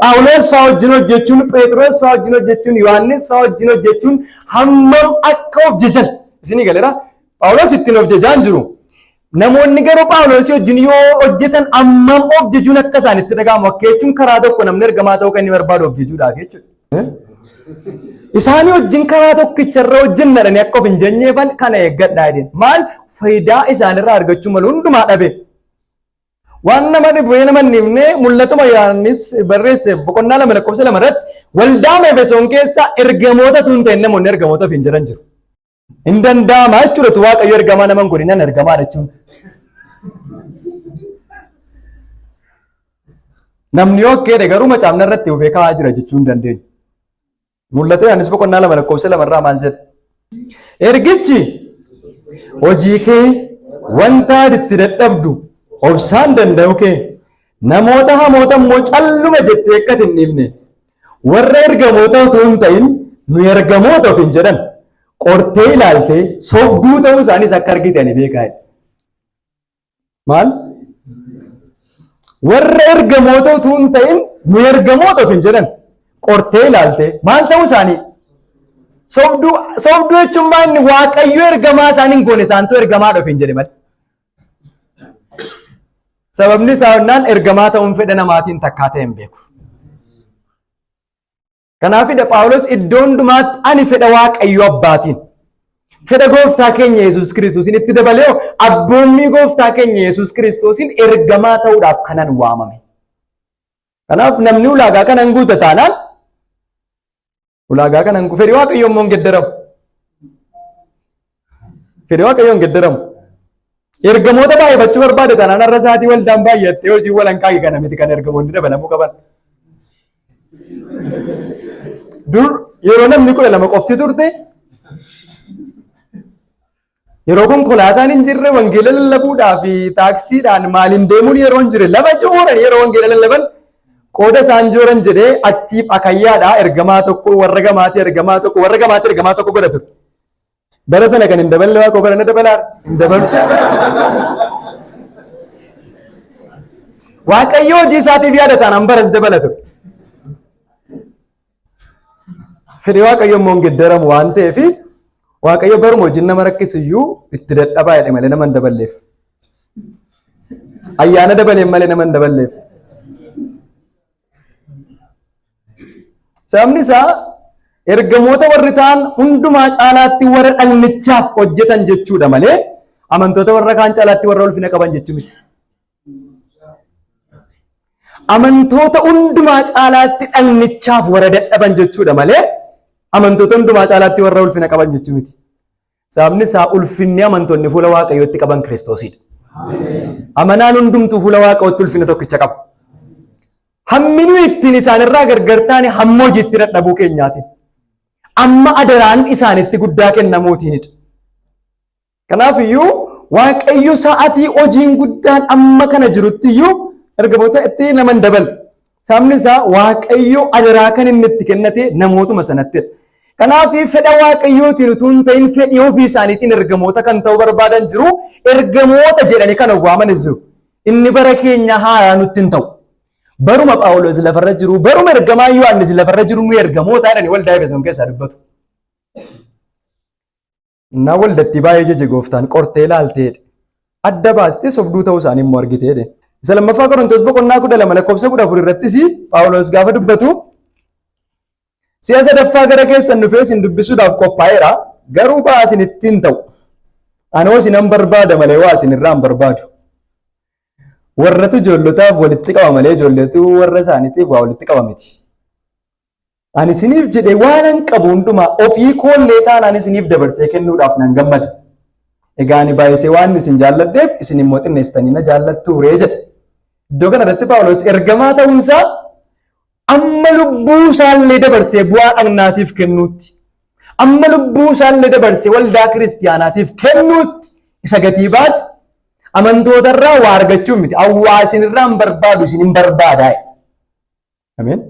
Phaawulos fa'aa wajjin hojjechuun, Phexros fa'aa wajjin hojjechuun, Yohaannis fa'aa wajjin hojjechuun hammam akka of jajan isinii galeera. Phaawulos ittiin of jajaan jiru. Namoonni garuu Phaawulos wajjin yoo hojjetan hammam of jajuun akka isaanitti dhaga'amu akka jechuun karaa tokko namni ergamaa ta'uu kan inni barbaadu of jajuudhaaf jechuudha. Isaanii wajjin karaa tokkicharra hojjennadhani akka of hin jajneefan kana eeggadhaa jedheen. Maal faayidaa isaanirraa argachuu malu hundumaa dhabe. Waan nama dhibee nama hin himne mul'atuma Yohaannis barreesse boqonnaa 2 lakkoofsa 2 irratti waldaa Efesoon keessa ergamoota tun ta'e namoonni ergamoota hin jiran jiru. Hin danda'ama jechuudha Waaqayyo ergamaa nama hin godhinan ergamaa jechuun. Namni yookiin garuu macaafna irratti ufee kaa'aa jira jechuu hin dandeenyu. Mul'ata Yohaannis boqonnaa 2 lakkoofsa 2 irraa maal jedha? Ergichi hojii kee wanta itti dadhabdu obsaan danda'u kee namoota hamoota immoo calluma jettee akka hin dhiifne warra ergamoota utuu hin ta'in nu ergamoota of hin jedhan qortee ilaaltee sobduu ta'uu isaaniis akka argite ani beekaa. Maal? Warra ergamoota utuu hin ta'in nu ergamoota of hin jedhan qortee ilaaltee maal ta'uu isaanii sobduu jechuun maal Waaqayyo ergamaa isaanii hin goone isaantu ergamaa of hin jedhe malee. Sababni isaa onnaan ergamaa ta'uun fedha namaatiin takkaa ta'e hin beeku. Kanaafidha Phaawulos iddoo hundumaatti ani fedha Waaqayyo abbaatiin fedha gooftaa keenya Yesuus Kiristoosiin itti dabalee abboommii gooftaa keenya Yesuus Kiristoosiin ergamaa ta'uudhaaf kanan waamame. Kanaaf namni ulaagaa kanan guuta taanaan ulaagaa kanan fedhii Waaqayyo immoo hin geddaramu. Fedhii Waaqayyo hin geddaramu. Ergamoota baay'ifachuu barbaade taanaan har'a isaatii waldaan baay'attee hojii walanqaa kana miti kan ergamoonni dabalamuu qaban. Dur yeroo namni 12 qofti turte yeroo konkolaataan hin jirre wangeela lallabuudhaa fi taaksiidhaan maaliin deemuun yeroo hin jirre lama jooran yeroo wangeela lallaban qooda isaan jooran jedhee achiif akayyaadhaa ergamaa tokko warra gamaatti ergamaa tokko godha ture. Bara sana kan hin daballe waa qofa na dabalaa hin dabalu. Waaqayyo hojii isaatiif yaadataan hambaras dabala ture. Fedhii Waaqayyo immoo hin geddaramu waan ta'eef Waaqayyo baruma hojiin nama rakkisuyyuu itti dadhabaa jedhe malee nama hin daballeef. Ayyaana dabalee malee nama hin daballeef. Sababni isaa ergamoota warri ta'an hundumaa caalaatti warra dhallichaaf hojjetan jechuudha malee amantoota warra kaan caalaatti warra ulfina qaban jechuu miti. Amantoota hundumaa caalaatti dhallichaaf warra dadhaban jechuudha malee amantoota hundumaa caalaatti warra ulfina qaban jechuu miti. Sababni isaa ulfinni amantoonni fuula Waaqayyootti qaban Kiristoosidha. Amanaan hundumtuu fuula Waaqayyootti ulfina tokkicha qaba. Hammi nuyi ittiin isaanirraa gargar taane hamma hojiitti dadhabuu keenyaati. amma adaraan isaanitti guddaa kennamuutiinidha. Kanaafiyyuu Waaqayyo sa'aatii hojiin guddaan amma kana jirutti ergamoota itti naman dabal. Sababni isaa Waaqayyo adaraa kan inni itti kennate namootuma sanattidha. Kanaaf fedha Waaqayyootiin utuu hin ta'in fedhii ofii isaaniitiin ergamoota kan ta'uu barbaadan jiru. Ergamoota jedhanii kan waamanis jiru. Inni bara keenya haaraa nutti hin ta'u. Baruma Phaawulos lafarra jiru, baruma ergamaa Yohaannis lafarra jiru nu ergamoota jedhanii waldaa Efesoon keessaa dubbatu. Na waldatti baay'ee jeje gooftaan qortee ilaalteedha. Adda baastee sobduu ta'uu isaanii immoo argiteedha. Isa lammaffaa Qorontos boqonnaa 12 lakkoofsa 14 irrattis Phaawulos gaafa dubbatu si'a sadaffaa gara keessan dhufee isin dubbisuudhaaf qophaa'eera. Garuu ba'aa isinitti hin ta'u. Anoo isinan barbaada malee waa isin irraa hin barbaadu. Warratu ijoollotaaf walitti qaba malee ijoolletu warra isaaniitiif waa walitti qaba miti. Ani isiniif jedhee waan an qabu hundumaa ofii koollee taanaan isiniif dabarsee kennuudhaaf nan gammada. Egaa ani baay'isee waan isin jaalladheef isin immoo xinneessitanii na jaallattuuree jedha. Iddoo kanarratti Phaawulos ergamaa ta'uunsaa amma lubbuu isaallee dabarsee bu'aa dhagnaatiif kennuutti. Amma lubbuu isaallee dabarsee waldaa kiristiyaanaatiif kennuutti isa gatii baase amantootarraa waa argachuu miti. Awwaa isinirraa hin barbaadu isin hin barbaadaa. Ameen.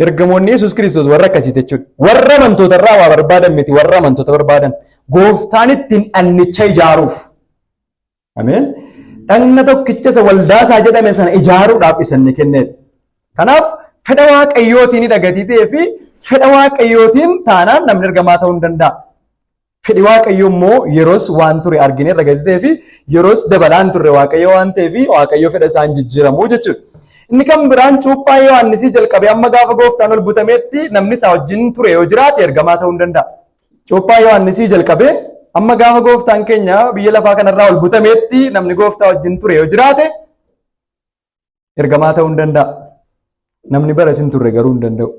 Ergamoonni Yesuus Kiristoos warra akkasii jechuudha. Warra amantootarraa waa barbaadan miti, warra amantoota barbaadan. Gooftaan ittiin dhannicha ijaaruuf. Ameen. Dhagna tokkicha isa waldaasaa jedhame sana ijaaruudhaaf isan ni kennedha. Kanaaf fedha Waaqayyootiin dhagatii ta'ee fi fedha Waaqayyootiin taanaan namni ergamaa ta'uu hin danda'a. Fedhi Waaqayyoo immoo yeroos waan ture arginee dhagatii ta'ee fi yeroos dabalaan turre Waaqayyo waan ta'eef Waaqayyo fedha isaan jijjiiramuu jechuudha. Inni kan biraan cuuphaa Yohaannisii jalqabee amma gaafa gooftaan ol butameetti namni isaa wajjin ture yoo jiraate ergamaa ta'uu hin danda'a. Cuuphaa Yohaannisii jalqabee amma gaafa gooftaan keenya biyya lafaa kanarraa ol butameetti namni gooftaa wajjin ture yoo jiraate ergamaa ta'uu hin danda'a. Namni bara isin turre garuu hin danda'u.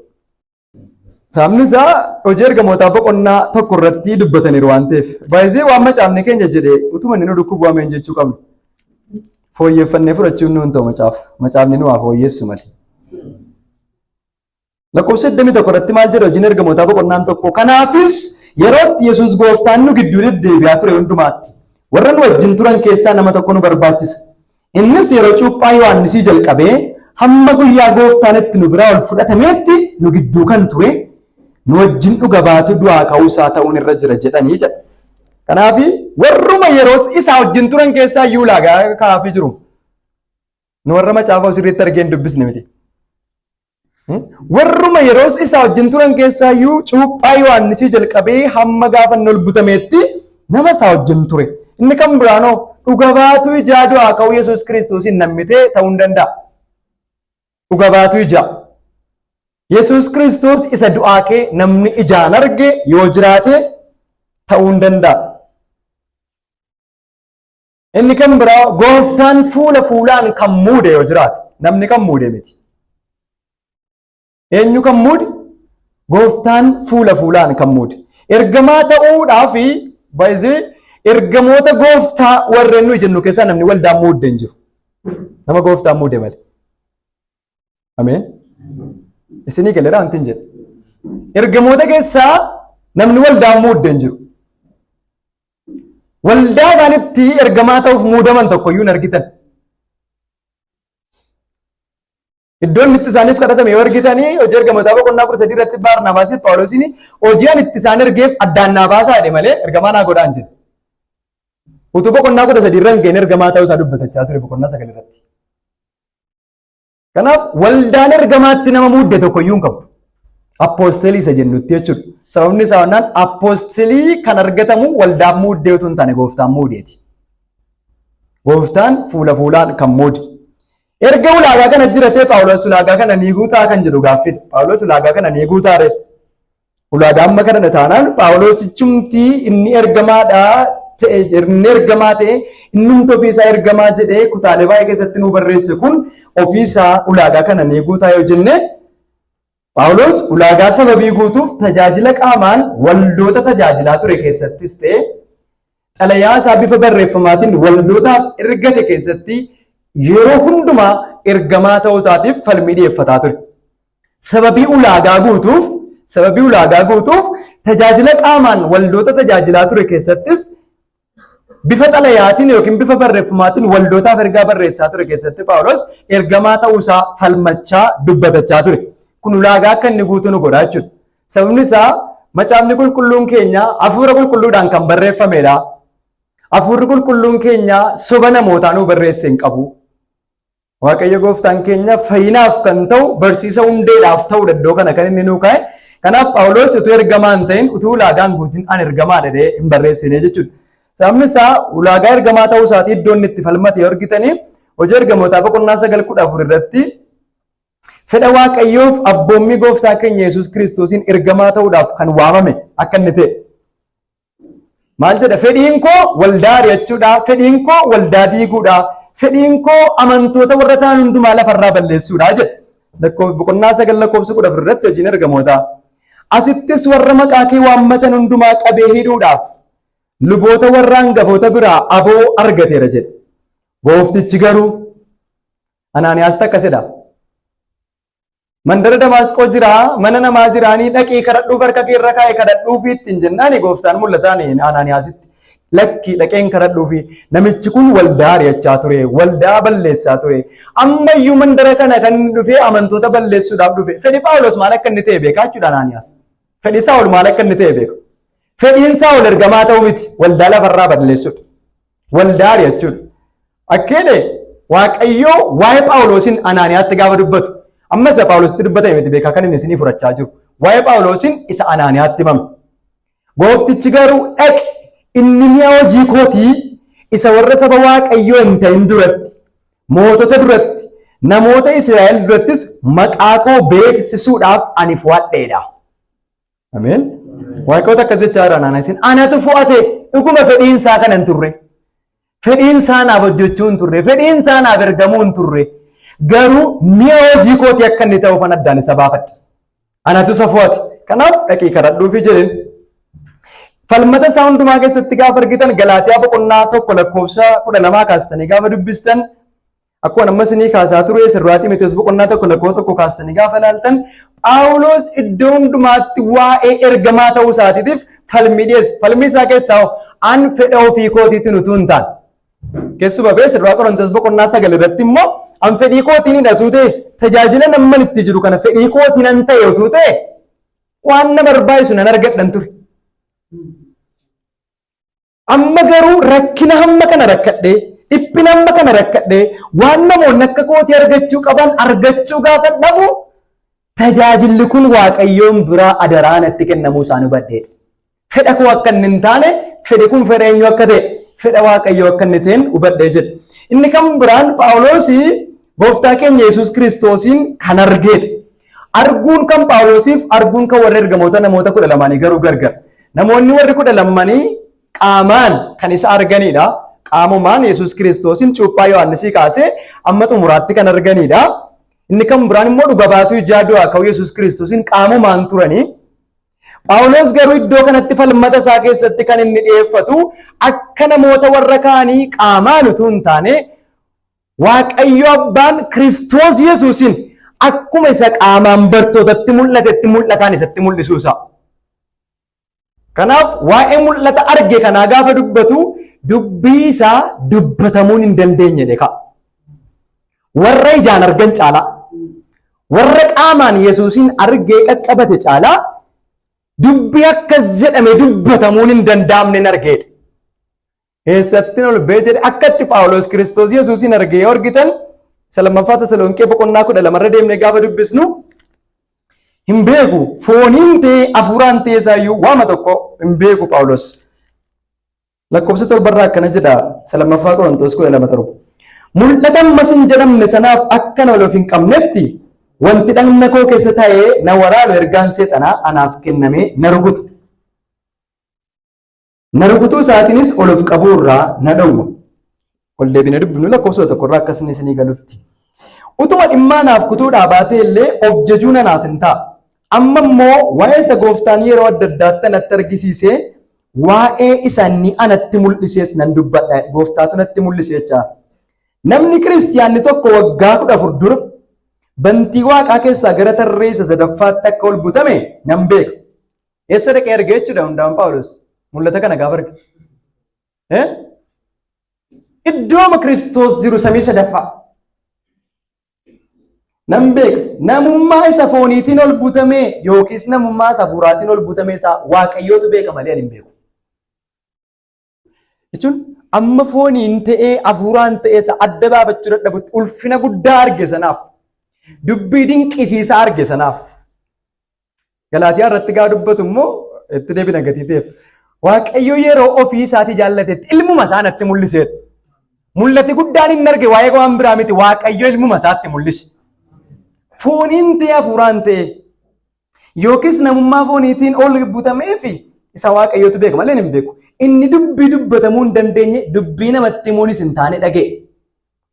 Sababni isaa hojii ergamootaa boqonnaa tokko irratti dubbataniiru waan ta'eef. Baay'isee waan macaafni keenya jedhee utuma inni nu dhukkubu waameen jechuu qabnu. Fooyyeffannee fudhachuun nuun ta'u macaafni nu haa fooyyessu malee. Lakkoofsa 81 irratti maal jedha hojiin ergamootaa boqonnaan tokko. Kanaafis yerootti Yesuus gooftaan nu gidduu deddeebi'aa ture hundumaatti. Warra nu wajjin turan keessaa nama tokko nu barbaachisa. Innis yeroo cuuphaa Yohaannisii jalqabee hamma guyyaa gooftaan itti nu biraa ol fudhatameetti nu gidduu kan ture nu wajjin dhuga baatu du'aa ka'uusaa ta'uun irra jira jedhanii jedha. Kanaaf warruma yeroo isaa wajjin turan keessaa iyyuu ulaagaa kaa'aafii jiru. Nu warra macaafa sirriitti argeen dubbisne miti. Warruma yeroo isaa wajjin turan keessaa iyyuu cuuphaa Yohaannisii jalqabee hamma gaafa ol butameetti nama isaa wajjin ture. Inni kan biraanoo dhuga baatu ijaa du'aa ka'uu Yesuus Kiristoosiin nammitee ta'uu hin danda'a. Dhuga baatu ijaa. Yesuus Kiristoos isa du'aa kee namni ijaan arge yoo jiraate ta'uu hin danda'a. Inni kan biraa gooftaan fuula fuulaan kan muude yoo jiraate namni kan muude miti. Eenyu kan muude? Gooftaan fuula fuulaan kan muude. Ergamaa ta'uudhaaf baay'isee ergamoota gooftaa warreen nuyi jennu keessaa namni waldaan muude hin jiru. Nama gooftaan muude malee. Ameen. Isinii galeera wanti hin jedhu. Ergamoota keessaa namni waldaan muude hin jiru. Waldaa isaanitti ergamaa ta'uuf muudaman tokkoyyuu hin argitan. Iddoon itti isaaniif kadhatame yoo argitanii hojii ergamootaa boqonnaa 13 irratti Baarnaabaasiif Phaawulosiin hojii ani itti isaan ergeef addaan naa baasaa jedhe malee ergamaa naa godhaan jedhe. Utuu boqonnaa 13 irra hin geenye ergamaa ta'uu isaa dubbatachaa ture boqonnaa 9 irratti. Kanaaf waldaan ergamaatti nama muude tokkoyyuu hin qabu. Appoostelii isa jennutti jechuudha. Sababni isaa wannaan appoostelii kan argatamu waldaan muuddee utuu hin taane gooftaan muudeeti. Gooftaan fuula fuulaan kan muude. Erga ulaagaa kana jiratee Phaawulos ulaagaa kana ni guutaa kan jedhu gaaffidha. Phaawulos ulaagaa kana ni guutaare. Ulaagaa amma kana taanaan Phaawulosichumtii inni ergamaadhaa ta'e inni ergamaa ta'e innumti ofiisaa ergamaa jedhee kutaalee baay'ee keessatti nu barreesse kun ofiisaa ulaagaa kana ni guutaa yoo jenne Phaawulos ulaagaa sababii guutuuf tajaajila qaamaan waldoota tajaajilaa ture keessattis ta'e xalayaa isaa bifa barreeffamaatiin waldootaaf ergate keessatti yeroo hundumaa ergamaa ta'uu isaatiif falmii dhiyeeffataa ture. Sababii ulaagaa guutuuf sababii ulaagaa guutuuf tajaajila qaamaan waldoota tajaajilaa ture keessattis bifa xalayaatiin yookiin bifa barreeffamaatiin waldootaaf ergaa barreessaa ture keessatti Phaawulos ergamaa ta'uusaa falmachaa dubbatachaa ture. Kun ulaagaa akka inni guutuu nu godhaa jechuudha. Sababni isaa macaafni qulqulluun keenya hafuura qulqulluudhaan kan barreeffamedha. Hafuurri qulqulluun keenya soba namootaa nu barreesse hin qabu. Waaqayyo gooftaan keenya fayyinaaf kan ta'u barsiisa hundeedhaaf ta'udha iddoo kana kan inni nuu kaa'e. Kanaaf Phaawulos utuu ergamaa hin ta'in utuu ulaagaan guutiin an ergamaa jedhee hin barreessine jechuudha. Sababni isaa ulaagaa ergamaa ta'uu isaatii iddoo inni itti falmate yoo argitanii hojii ergamootaa boqonnaa 9:14 irratti fedha Waaqayyoof abboommii gooftaa keenya Yesuus Kiristoosiin ergamaa ta'uudhaaf kan waamame akka inni ta'e. Maal jedha? Fedhiin koo waldaa ari'achuudha, fedhiin koo waldaa diiguudha, fedhiin koo amantoota warra ta'an hundumaa lafarraa balleessuudha jedha. Boqonnaa 9:14 irratti hojiin ergamootaa. Asittis warra maqaa kee waammatan hundumaa qabee hidhuudhaaf luboota warra hangafoota biraa aboo argateera jedha. Gooftichi garuu Anaaniyaas akkasidha. Mandara Damaasqoo jira, mana namaa jiraanii dhaqii kadhadhuuf harka kee irra kaa'e kadhadhuufi ittiin jennaani gooftaan mul'ataan Anaaniyaasitti lakkii dhaqeen kadhadhuufi namichi kun waldaa ari'achaa ture, waldaa balleessaa ture. Ammayyuu mandara kana kan dhufee amantoota balleessuudhaaf dhufe. Fedhi Phaawulos maal akka inni ta'e beekaa jechuudha Anaaniyaas. Fedhi Saa'ol maal akka inni ta'e beeku. Fedhiin Saa'ol ergamaa ta'uu miti, waldaa lafarraa balleessuudha. Waldaa ari'achuudha. Akkeenye Waaqayyoo waa'ee Phaawulosiin Anaaniyaatti gaafa dubbatu. Ammas Phaawulositti dubbatame miti beekaa kan inni isinii furachaa jiru. Waa'ee Phaawulosiin isa Anaaniyaatti himame. Gooftichi garuu dhaqi inni mi'a hojii kootii isa warra saba Waaqayyoo hin ta'in duratti, mootota duratti, namoota Israa'el durattis maqaa koo beeksisuudhaaf ani fu'adheedha. Ameen. Waaqayyoota akkas jechaa jira Anaaniyaasiin anatu fu'ate dhuguma fedhiin isaa kana hin turre. Fedhiin isaa naaf hojjechuu hin turre. Fedhiin isaa naaf ergamuu hin turre. Garuu mi'a hojii kootii akka inni ta'uuf an addaan isa baafadhe. Anatu isa fu'ate. Kanaaf dhaqii kadhadhuufi jedhin. Falmata isaa hundumaa keessatti gaafa argitan Galaatiyaa boqonnaa 1:12 kaastanii gaafa dubbistan akkuma amma isinii kaasaa ture sirraa Xiimotewos boqonnaa 1:1 kaastanii gaafa ilaaltan Phaawulos iddoo hundumaatti waa'ee ergamaa ta'uu isaatiif falmii dhiyeessa. Falmii isaa keessaa an fedha ofii kootiitiin utuu hin taane. Keessumaa sirraa Qorontos boqonnaa 9 irratti immoo an fedhii kootiin hidhatuu ta'e tajaajila namman itti jiru kana fedhii kootiin an ta'e utuu ta'e waan na barbaachisu nan argadhan ture. Amma garuu rakkina hamma kana rakkadhee dhiphina hamma kana rakkadhee waan namoonni akka kootii argachuu qaban argachuu gaafa dhabu tajaajilli kun Waaqayyoon biraa adaraa natti kennamuu isaa hubadheedha. Fedha koo akka inni hin taane fedhi kun fedha eenyu akka ta'e fedha Waaqayyoo akka inni ta'een hubadhee jedha. Inni kan biraan Phaawulos gooftaa keenya Yesuus Kiristoosiin kan argeedha. Arguun kan Phaawulosiif arguun kan warra ergamoota namoota 12 garuu gargar. Namoonni warri 12 qaamaan kan isa arganidha. Qaamumaan Yesuus Kiristoosiin cuuphaa Yohaannisii kaasee amma xumuraatti kan arganidha. Inni kan biraan immoo dhuga baatuu ijaa du'aa ka'uu Yesuus Kiristoosiin qaamumaan turanii. Phaawulos garuu iddoo kanatti falmata isaa keessatti kan inni dhiyeeffatu akka namoota warra kaanii qaamaan utuu hin taane Waaqayyo Abbaan Kiristoos Yesuusiin akkuma isa qaamaan bartootatti mul'atetti mul'ataan isatti mul'isuusa. Kanaaf waa'ee mul'ata arge kanaa gaafa dubbatu dubbii isaa dubbatamuun hin dandeenye dha. Warra ijaan argan caalaa, warra qaamaan Yesuusiin argee qaqqabate caalaa dubbii akkas jedhame dubbatamuun hin danda'amne hin argeedha. Eessatti ol bee jedhe akkatti Phaawulos Kiristoos Yesuusiin argee yoo argitan Lammaffaa Tasaloniqee boqonnaa 12 irra deemnee gaafa dubbisnu hin beeku fooniin ta'e hafuuraan ta'e isaayyuu waama tokko hin beeku Phaawulos. Lakkoofsa 7 irraa akkana jedha Lammaffaa Qorontos 12:7. Mul'ata ammas hin jedhamne sanaaf akka na of hin qabnetti wanti dhagna koo keessa taa'ee na waraanu ergaan seexanaa anaaf kennamee na rukuta. Na rukutuu isaatiinis ol of qabuu irraa na dhowwa. Ol deebinee dubbifnu lakkoofsa 1 irraa akkasni isinii galutti. Utuma dhimmaa naaf kutuudhaa baatee illee of jajuun anaaf hin ta'a. Amma immoo waa'ee isa gooftaan yeroo adda addaatti anatti argisiisee waa'ee isaanii anatti mul'isees nan dubbadha. Gooftaatu natti mul'ise jecha. Namni kiristiyaanni tokko waggaa 14 dura bantii waaqaa keessaa gara tarreessa sadaffaatti akka ol butame nan beeka. Eessa dhaqee arge jechuudha hundaan Phaawulos mul'ata kana gaafa arge. Iddooma Kiristoos jiru samii sadaffaa. Nan beeka namummaa isa fooniitiin ol butame yookiis namummaa isa hafuuraatiin ol butame isaa Waaqayyootu beeka malee ani hin beeku. Jechuun amma fooniin ta'ee hafuuraan ta'ee isa adda baafachuu dadhabutti ulfina guddaa arge sanaaf dubbii dinqisiisaa arge sanaaf Galaatiyaa irratti gaa dubbatu immoo itti deebina gatii ta'eef Waaqayyo yeroo ofii isaatii jaallatetti ilmuma isaa natti mul'iseedha. Mul'ati guddaan hin arge waa'ee waan biraa miti Waaqayyo ilmuma isaatti mul'ise. Fooniin ta'ee hafuuraan ta'ee yookiis namummaa fooniitiin ol butamee fi isa Waaqayyootu beeka malee hin beeku. Inni dubbii dubbatamuu hin dandeenye dubbii namatti himuunis hin taane dhaga'e.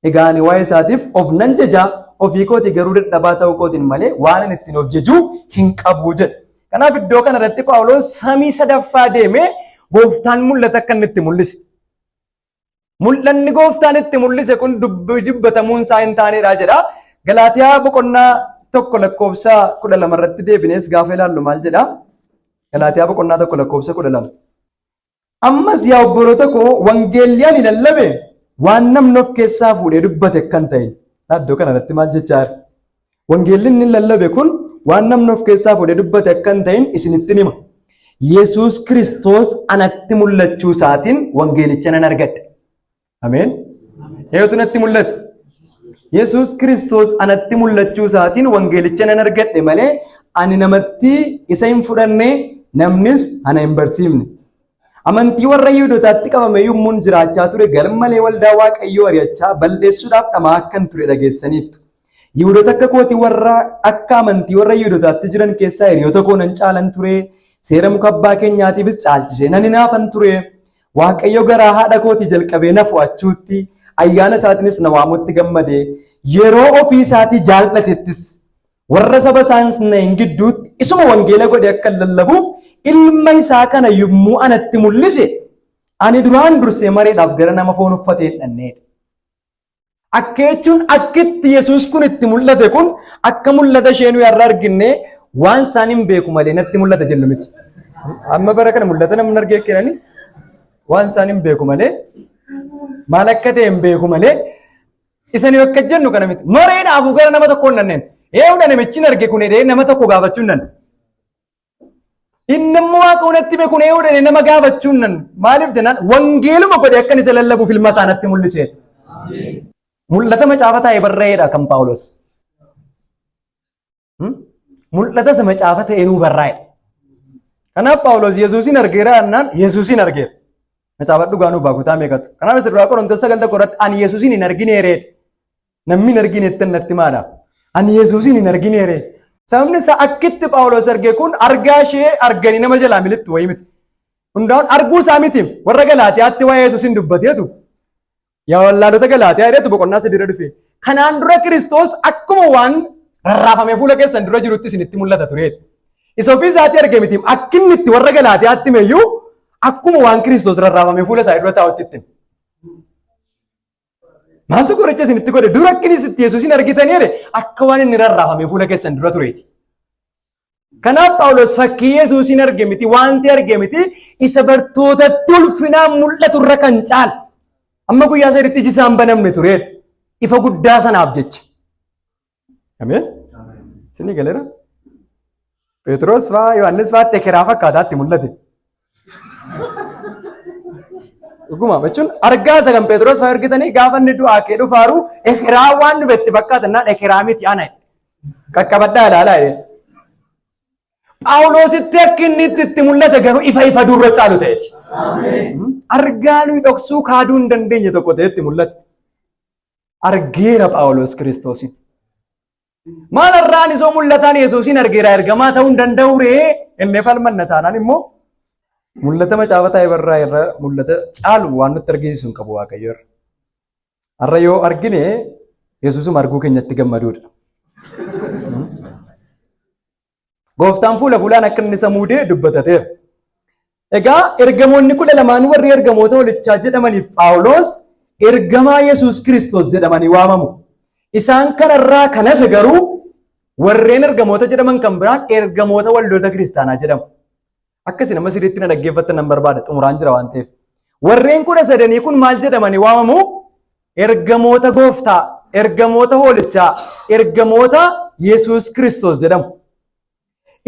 Egaa ani waa'ee isaatiif of nan jajaa ofii kooti garuu dadhabaa ta'uu kootiin malee waan inni ittiin of jajuu hin qabu jedha. Kanaaf iddoo kana irratti Phaawulos samii sadaffaa deemee gooftaan mul'ata akka inni itti mul'ise. Mul'anni gooftaan itti mul'ise kun dubbii dubbatamuun isaa hin taanedha jedha. Galaatiyaa boqonnaa 1:12 irratti deebinees gaafa ilaallu maal jedha? Galaatiyaa boqonnaa 1:12. Ammas yaa obboloota koo wangeelli ani lallabe waan namni of keessaa fuudhee dubbate kan ta'e. Iddoo kana irratti maal jechaa jira? Wangeelli inni lallabe kun waan namni of keessaa fuudhee dubbate kan ta'in isinitti hima. Yesuus Kiristoos anatti mul'achuu isaatiin wangeelicha nan argadhe. Ameen. Eeyotu natti mul'ate? Yesuus Kiristoos anatti mul'achuu isaatiin wangeelicha nan argadhe malee ani namatti isa hin fudhanne namnis ana hin barsiifne. Amantii warra Yihuudootaatti qabame yommuun jiraachaa ture garmalee waldaa Waaqayyoo ari'achaa balleessuudhaaf dhamaa akkan ture dhageessaniittu. Yihuudoota akka kooti warra akka amantii warra Yihuudootaatti jiran keessaa hiriyoota koo nan caalan ture. Seera muka abbaa keenyaatiifis caalchisee nan hinaafan ture. Waaqayyo garaa haadha kootii jalqabee na fo'achuutti ayyaana isaatiinis na waamutti gammade. Yeroo ofii isaatii jaallatettis warra saba isaanii hin gidduutti isuma wangeela godhe akka lallabuuf ilma isaa kana yommuu anatti mul'ise ani duraan dursee mareedhaaf gara nama foon uffatee dhanneedha. Akka jechuun akkitti Yesuus kun itti mul'ate kun akka mul'ata ishee nuyi har'a arginne waan isaan hin beeku malee natti mul'ata jennu miti. Amma bara kana mul'ata namni argee jiranii waan isaan hin beeku malee maal akka ta'e hin beeku malee isanii akka jennu kana miti. Mareedhaafuu gara nama tokkoo hin dhanneen. Eewudha namichi arge kun edee nama tokko gaafachuu hin danda'u. Inni immoo waaqa hunatti beeku eewudha nama gaafachuu hin danda'u. Maaliif jennaan wangeeluma godhe akka isa lallabuuf ilma isaa natti mul'ise. Mul'ata macaafa taa'ee barreedha kan Phaawulos. Mul'ata isa macaafa ta'ee nuu barraa'edha. Kanaaf Phaawulos Yesuusin argeera annaan Yesuusin argeera. Macaafa dhugaa nuu baakutaa meeqatu. Kanaaf isa duraa Qorontos 9:1 ani Yesuusin hin argineereedha. Namni hin argineetti natti maadha. Ani Yesuusin hin argineere. Sababni isaa akkitti Phaawulos arge kun argaa ishee arganii nama jalaa militti wayii miti. Hundaa'uun arguu isaa miti warra Galaatiyaatti waa'ee Yesuusin dubbateetu. Yaa wallaalota Galaatiyaa jedhetu boqonnaa 3 dhufe. Kanaan dura Kiristoos akkuma waan rarraafamee fuula keessan dura jirutti isinitti mul'ata tureedha. Isa ofii isaatii arge miti akkinni itti warra Galaatiyaatti meeyyuu akkuma waan Kiristoos rarraafamee fuula isaa dura taa'utti itti. Maaltu qoricha isinitti godhe dura akkinis itti Yesuusin argitanii jedhe akka waan inni rarraafamee fuula keessan dura tureeti. Kanaaf Phaawulos fakkii Yesuusin arge miti wanti arge miti isa bartootatti ulfinaan mul'atu irra kan caala. Amma guyyaa sadiitti iji isaan banamne tureedha. Ifa guddaa sanaaf jecha. Ameen. Isinii galeera. Phexros fa'aa Yohaannis fa'aa ekeraa fakkaataatti mul'ate. Dhuguma jechuun argaa isa kan Phexros fa'aa argitanii gaafa inni du'aa kee dhufaaru ekeraa waan dhufetti fakkaatannaan ekeraa miti ana qaqqabadhaa ilaalaa jedhe. Phaawulositti akka inni itti mul'ate garuu ifa durra caalu ta'eeti. Argaa nuyi dhoksuu kaaduu hin dandeenye tokko ta'etti mul'ate. Argeera Phaawulos Kiristoosin. Maal irraan isoo mul'ataan Yesuusin argeera ergamaa ta'uu hin danda'u ree inni falmanna taanaan immoo mul'ata macaafa taa'ee barraa irra mul'ata caalu waan nutti argisiisu hin qabu Waaqayyo irra. Har'a yoo argine Yesuusuma arguu keenyatti gammaduudha. Gooftaan fuula fuulaan akka inni isa muudee dubbatateera. Egaa ergamoonni 12 warri ergamoota holichaa jedhamaniif Phaawulos ergamaa Yesuus Kiristoos jedhamanii waamamu. Isaan kanarraa kan hafe garuu warreen ergamoota jedhaman kan biraan ergamoota waldoota kiristaanaa jedhamu. Akkasii nama sirriitti na dhaggeeffattan nan barbaada xumuraan jira waan ta'eef. Warreen 13 kun maal jedhamanii waamamu? Ergamoota gooftaa, ergamoota hoolichaa, ergamoota Yesuus Kiristoos jedhamu.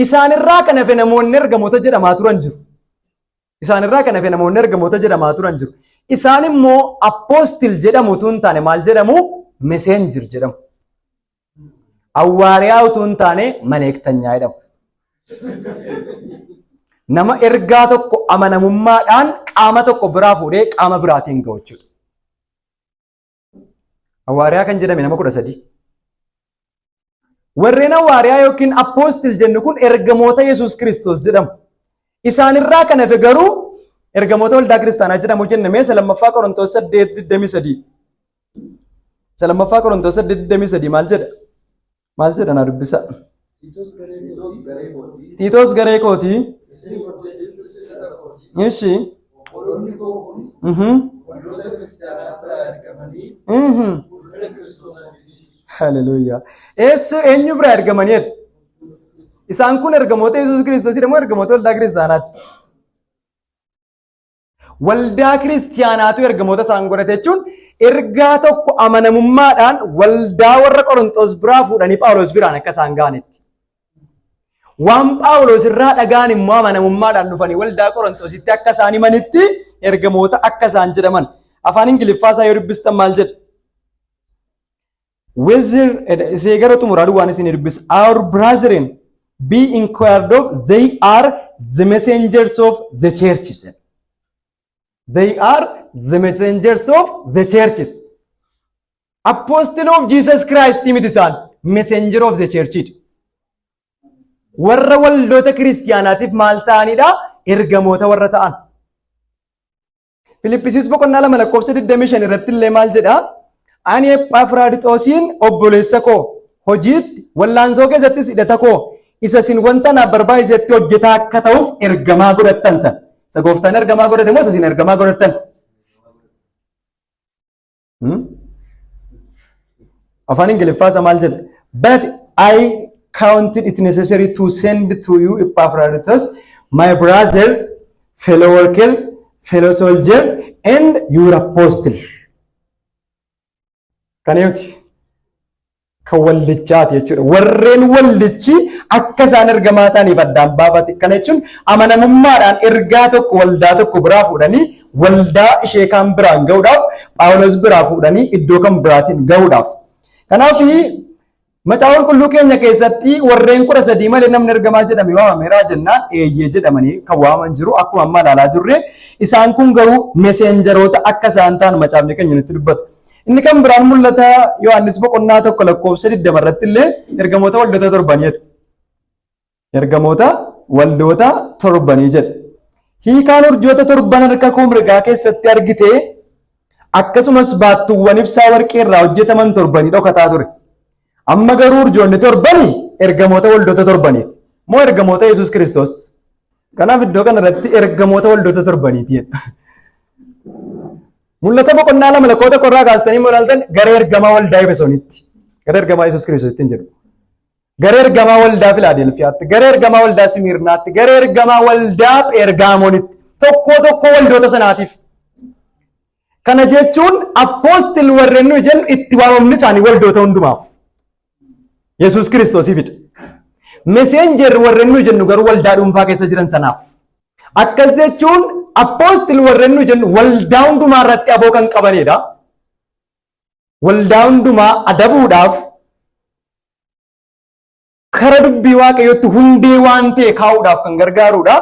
Isaanirraa kan hafe namoonni ergamoota jedhamaa turan jiru. Isaanirraa kan hafe namoonni ergamoota jedhamaa turan jiru. Isaan immoo apoostil jedhamu utuu hin taane maal jedhamu? Meseenjir jedhamu. Awwaariyaa utuu hin taane maleektanyaa jedhamu. Nama ergaa tokko amanamummaadhaan qaama tokko biraa fuudhee qaama biraatiin ga'u jechuudha. Awwaariyaa kan jedhame nama 13. Warreen awwaariyaa yookiin apoostil jennu kun ergamoota Yesuus Kiristoos jedhamu. Isaanirraa kan hafe garuu ergamoota waldaa kiristaanaa jedhamu jennee lammaffaa Qorontoos 8:23. Lammaffaa Qorontoos 8:23 maal jedha? Maal jedha na dubbisa? Tiitoos garee kooti. Ishi. Haleluuyaa. Eenyu bira ergamanii? Isaan kun ergamoota Yesuus Kiristoos jedhamu ergamoota waldaa kiristaanaati. Waldaa kiristaanaatu ergamoota isaan godhate jechuun ergaa tokko amanamummaadhaan waldaa warra Qorontoos biraa fuudhanii Phaawulos biraan akka isaan ga'anitti. Waan Phaawulos irraa dhagaan immoo amanamummaadhaan dhufanii waldaa Qorontositti akka isaan himanitti ergamoota akka isaan jedhaman. Afaan Ingiliffaa isaa yoo dubbistan maal jedha? Isee gara xumuraa waan isin dubbisa. Our brethren be inquired of, they are the messengers of the churches. They are the messengers of the churches. Apostle of Jesus Christ timitisan messenger of the church. Warra waldoota kiristiyaanaatiif maal ta'anidha? Ergamoota warra ta'an. Filippisiis boqonnaa 2:25 irratti illee maal jedha? Ani Ephaafraadixoosiin obboleessa koo hojiitti wallaansoo keessattis hidhata koo isa isin wanta naaf barbaachisetti hojjetaa akka ta'uuf ergamaa godhattan san. Isa gooftaan ergamaa godhate moo isin ergamaa godhattan? Afaan Ingiliffaa isa maal jedha? But I counted it necessary to send to you Epaphroditus, my brother, fellow worker, fellow soldier, and your apostle. Kanayoti kan waldichaati jechuudha. Warreen waldichi akka isaan ergamaa ta'aniif addaan baafate. Kana jechuun amanamummaadhaan ergaa tokko waldaa tokko biraa fuudhanii waldaa ishee kan biraan ga'uudhaaf Phaawulos biraa fuudhanii iddoo kan biraatiin ga'uudhaaf. Kanaaf macaafa qulqulluu keenya keessatti warreen 13 malee namni ergamaa jedhame waamameeraa jennaan eeyyee jedhamanii kan waaman jiru akkuma amma ilaalaa jirre isaan kun garuu meseenjaroota akka isaan ta'an macaafni keenya nutti dubbata. Inni kan biraan mul'ata Yohaannis boqonnaa 1:20 irratti illee ergamoota waldoota torbanii jedha. Ergamoota waldoota torbanii jedha. Hiikaan urjoota torban harka koo mirgaa keessatti argite akkasumas baattuuwwan ibsaa warqee irraa hojjetaman torbanii dhokataa ture. Amma garuu urjoonni torbanii ergamoota waldoota torbaniiti. Moo ergamoota Yesuus Kiristoos? Kanaaf iddoo kanarratti ergamoota waldoota torbaniiti jedha. Mul'ata boqonnaa 2 irraa kaastanii ilaaltan garee ergamaa waldaa Efesoonitti. Garee ergamaa Yesuus Kiristoositti hin jedhu. Garee ergamaa waldaa Filaadelfiyaatti, garee ergamaa waldaa Simirnaatti, garee ergamaa waldaa Pheergaamoonitti. Tokko waldoota sanaatiif. Kana jechuun apoostil warreen nuyi jennu itti waamamni isaanii waldoota hundumaaf. Yesuus Kiristoosiifidha. Meseenjer warreen nuyi jennu garuu waldaa dhuunfaa keessa jiran sanaaf. Akkas jechuun apoostil warreen nuyi jennu waldaa hundumaa irratti aboo kan qabanidha. Waldaa hundumaa adabuudhaaf kara dubbii waaqayyootti hundee waan ta'e kaa'uudhaaf kan gargaarudha.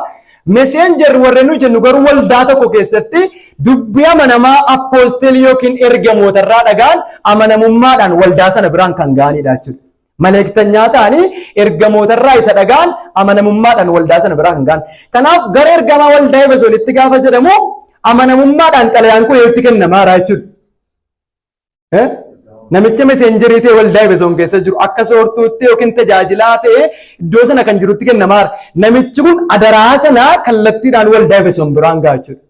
Meseenjer warreen nuyi jennu garuu waldaa tokko keessatti dubbii amanamaa apoostil yookiin ergamoota irraa dhagaan amanamummaadhaan waldaa sana biraan kan ga'anidha jechuudha. Maleektanyaa ta'anii ergamoota irraa isa dhagaan amanamummaadhaan waldaa sana biraan kan ga'an. Kanaaf gara ergamaa waldaa Efesoonitti gaafa jedhamu amanamummaadhaan xalayaan kun eeyyatti kennamaara jechuudha. Namicha meseenjerii ta'e waldaa Efesoon keessa jiru akka soortuutti yookiin tajaajilaa ta'e iddoo sana kan jirutti kennamaara. Namichi kun adaraa sana kallattiidhaan waldaa Efesoon biraan ga'a jechuudha.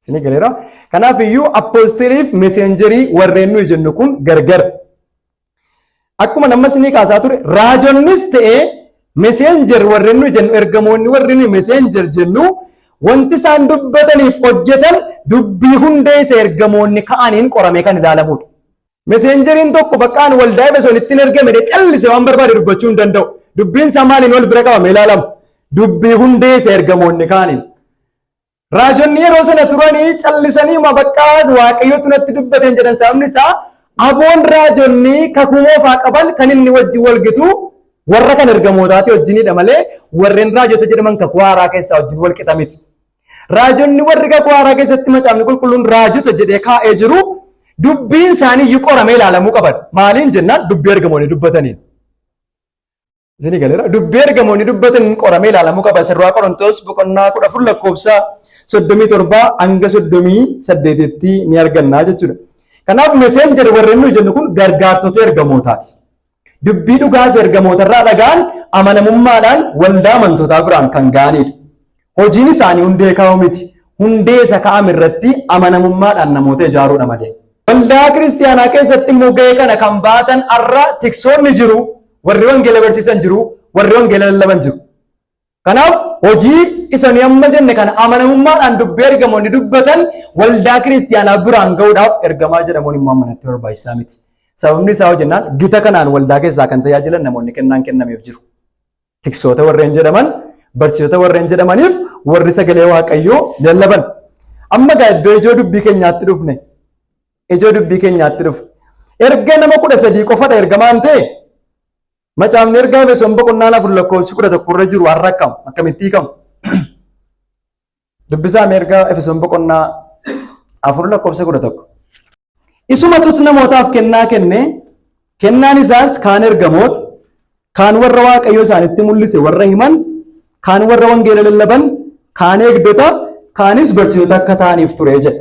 Isin galeera. Kanaaf iyyuu apoostiliif meseenjerii warreen nuyi jennu kun gargar. akkuma nammas ni kaasaa ture raajonnis ta'ee meseenjer warreen nu jennu ergamoonni warreen meseenjer jennu wanti isaan dubbataniif hojjetan dubbii hundee isa ergamoonni ka'aniin qoramee kan ilaalamudha. Meseenjeriin tokko baqqaan waldaa Efesoon ittiin ergame callise waan barbaade dubbachuu hin danda'u. Dubbiin isaa maaliin wal bira qabame ilaalama. Dubbii hundee isa ergamoonni ka'aniin. Raajonni yeroo sana turanii callisanii ma baqqaas waaqayyotu natti dubbateen jedhan sababni isaa aboon raajonni kakuu moofaa qaban kan inni wajjin walgitu warra kan ergamootaati wajjinidha malee warreen raajota jedhaman kakuu haaraa keessaa wajjin wal qixa miti. Raajonni warri kakuu haaraa keessatti macaafni qulqulluun raajota jedhee kaa'ee jiru dubbiin isaanii iyyuu qoramee ilaalamuu qaban. Maaliin jennaan dubbii ergamoonni dubbataniin. Isinii galeera dubbii ergamoonni dubbataniin qoramee ilaalamuu qaba. Sirraa Qorontos boqonnaa 14 lakkoofsa 37 hanga 38tti ni argannaa jechuudha. Kanaaf meseenjeri warreen nuyi jennu kun gargaartota ergamootaati. Dubbii dhugaas ergamootarraa dhagaan amanamummaadhaan waldaa amantootaa biraan kan ga'anidha. Hojiin isaanii hundee kaa'u miti. Hundee isa kaa'ame irratti amanamummaadhaan namoota ijaaruudha malee. Waldaa kiristiyaanaa keessatti immoo ga'ee kana kan baatan har'a tiksoonni jiru, warri wangeela barsiisan jiru, warri wangeela lallaban jiru. Kanaaf hojii isanii amma jenne kana amanamummaadhaan dubbii ergamoonni dubbatan waldaa kiristiyaanaa biraan ga'uudhaaf ergamaa jedhamuun immoo amanatti barbaachisaa miti. Sababni isaa hojjennaan gita kanaan waldaa keessaa kan tajaajilan namoonni kennaan kennameef jiru. Tiksoota warreen jedhaman, barsiisota warreen jedhamaniif warri sagalee waaqayyoo lallaban. Amma gaa iddoo ijoo dubbii keenyaatti dhufne. Ijoo dubbii keenyaatti dhufne. Erga nama 13 qofadha ergamaan ta'e. Macaafni ergaa Efesoon boqonnaa 4 lakkoofsi 11 irra jiru har'a akkam akkamitti hiikamu. Dubbisaa ergaa Efesoon boqonnaa 4 lakkoofsa 11. Isumatus namootaaf kennaa kenne, kennaan isaas kaan ergamoota, kaan warra waaqayyoo isaanitti mul'ise warra himan, kaan warra wangeela lallaban, kaan eegdota, kaanis barsiisota akka ta'aniif ture jedha.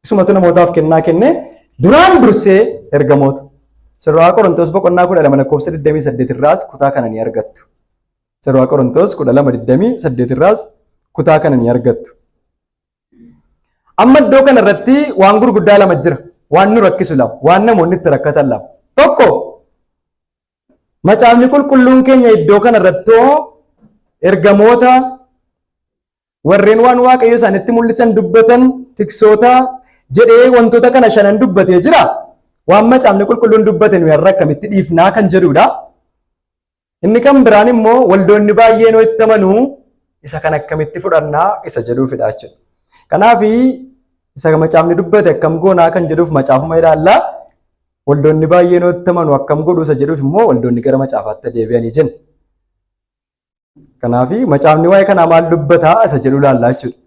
Isumatu namootaaf kennaa kenne duraan dursee ergamoota. Sirraa Qorontos boqonnaa 12 lakkoofsa 28 irraas kutaa kana ni argattu. Sirraa Qorontos 12:28 irraas kutaa kana ni argattu. Amma iddoo kana irratti waan gurguddaa lama jira. Waan nu rakkisu lama, waan namoonni itti rakkatan lama. Tokko macaafni qulqulluun keenya iddoo kana irratti ergamoota warreen waan waaqayyo isaanitti mul'isan dubbatan tiksoota jedhee wantoota kana shanan dubbatee jira. Waan macaafni qulqulluun dubbate nuyi har'a akkamitti dhiifnaa kan jedhudha. Inni kan biraan immoo waldoonni baay'een itti amanuu isa kan akkamitti fudhannaa isa jedhuufidha jechuudha. Kanaaf isa macaafni dubbate akkam goonaa kan jedhuuf macaafuma ilaallaa. Waldoonni baay'een itti amanuu akkam godhuu isa jedhuuf immoo waldoonni gara macaafaatti deebi'anii jenna. Kanaaf macaafni waa'ee kanaa maal dubbataa isa jedhu ilaallaa jechuudha.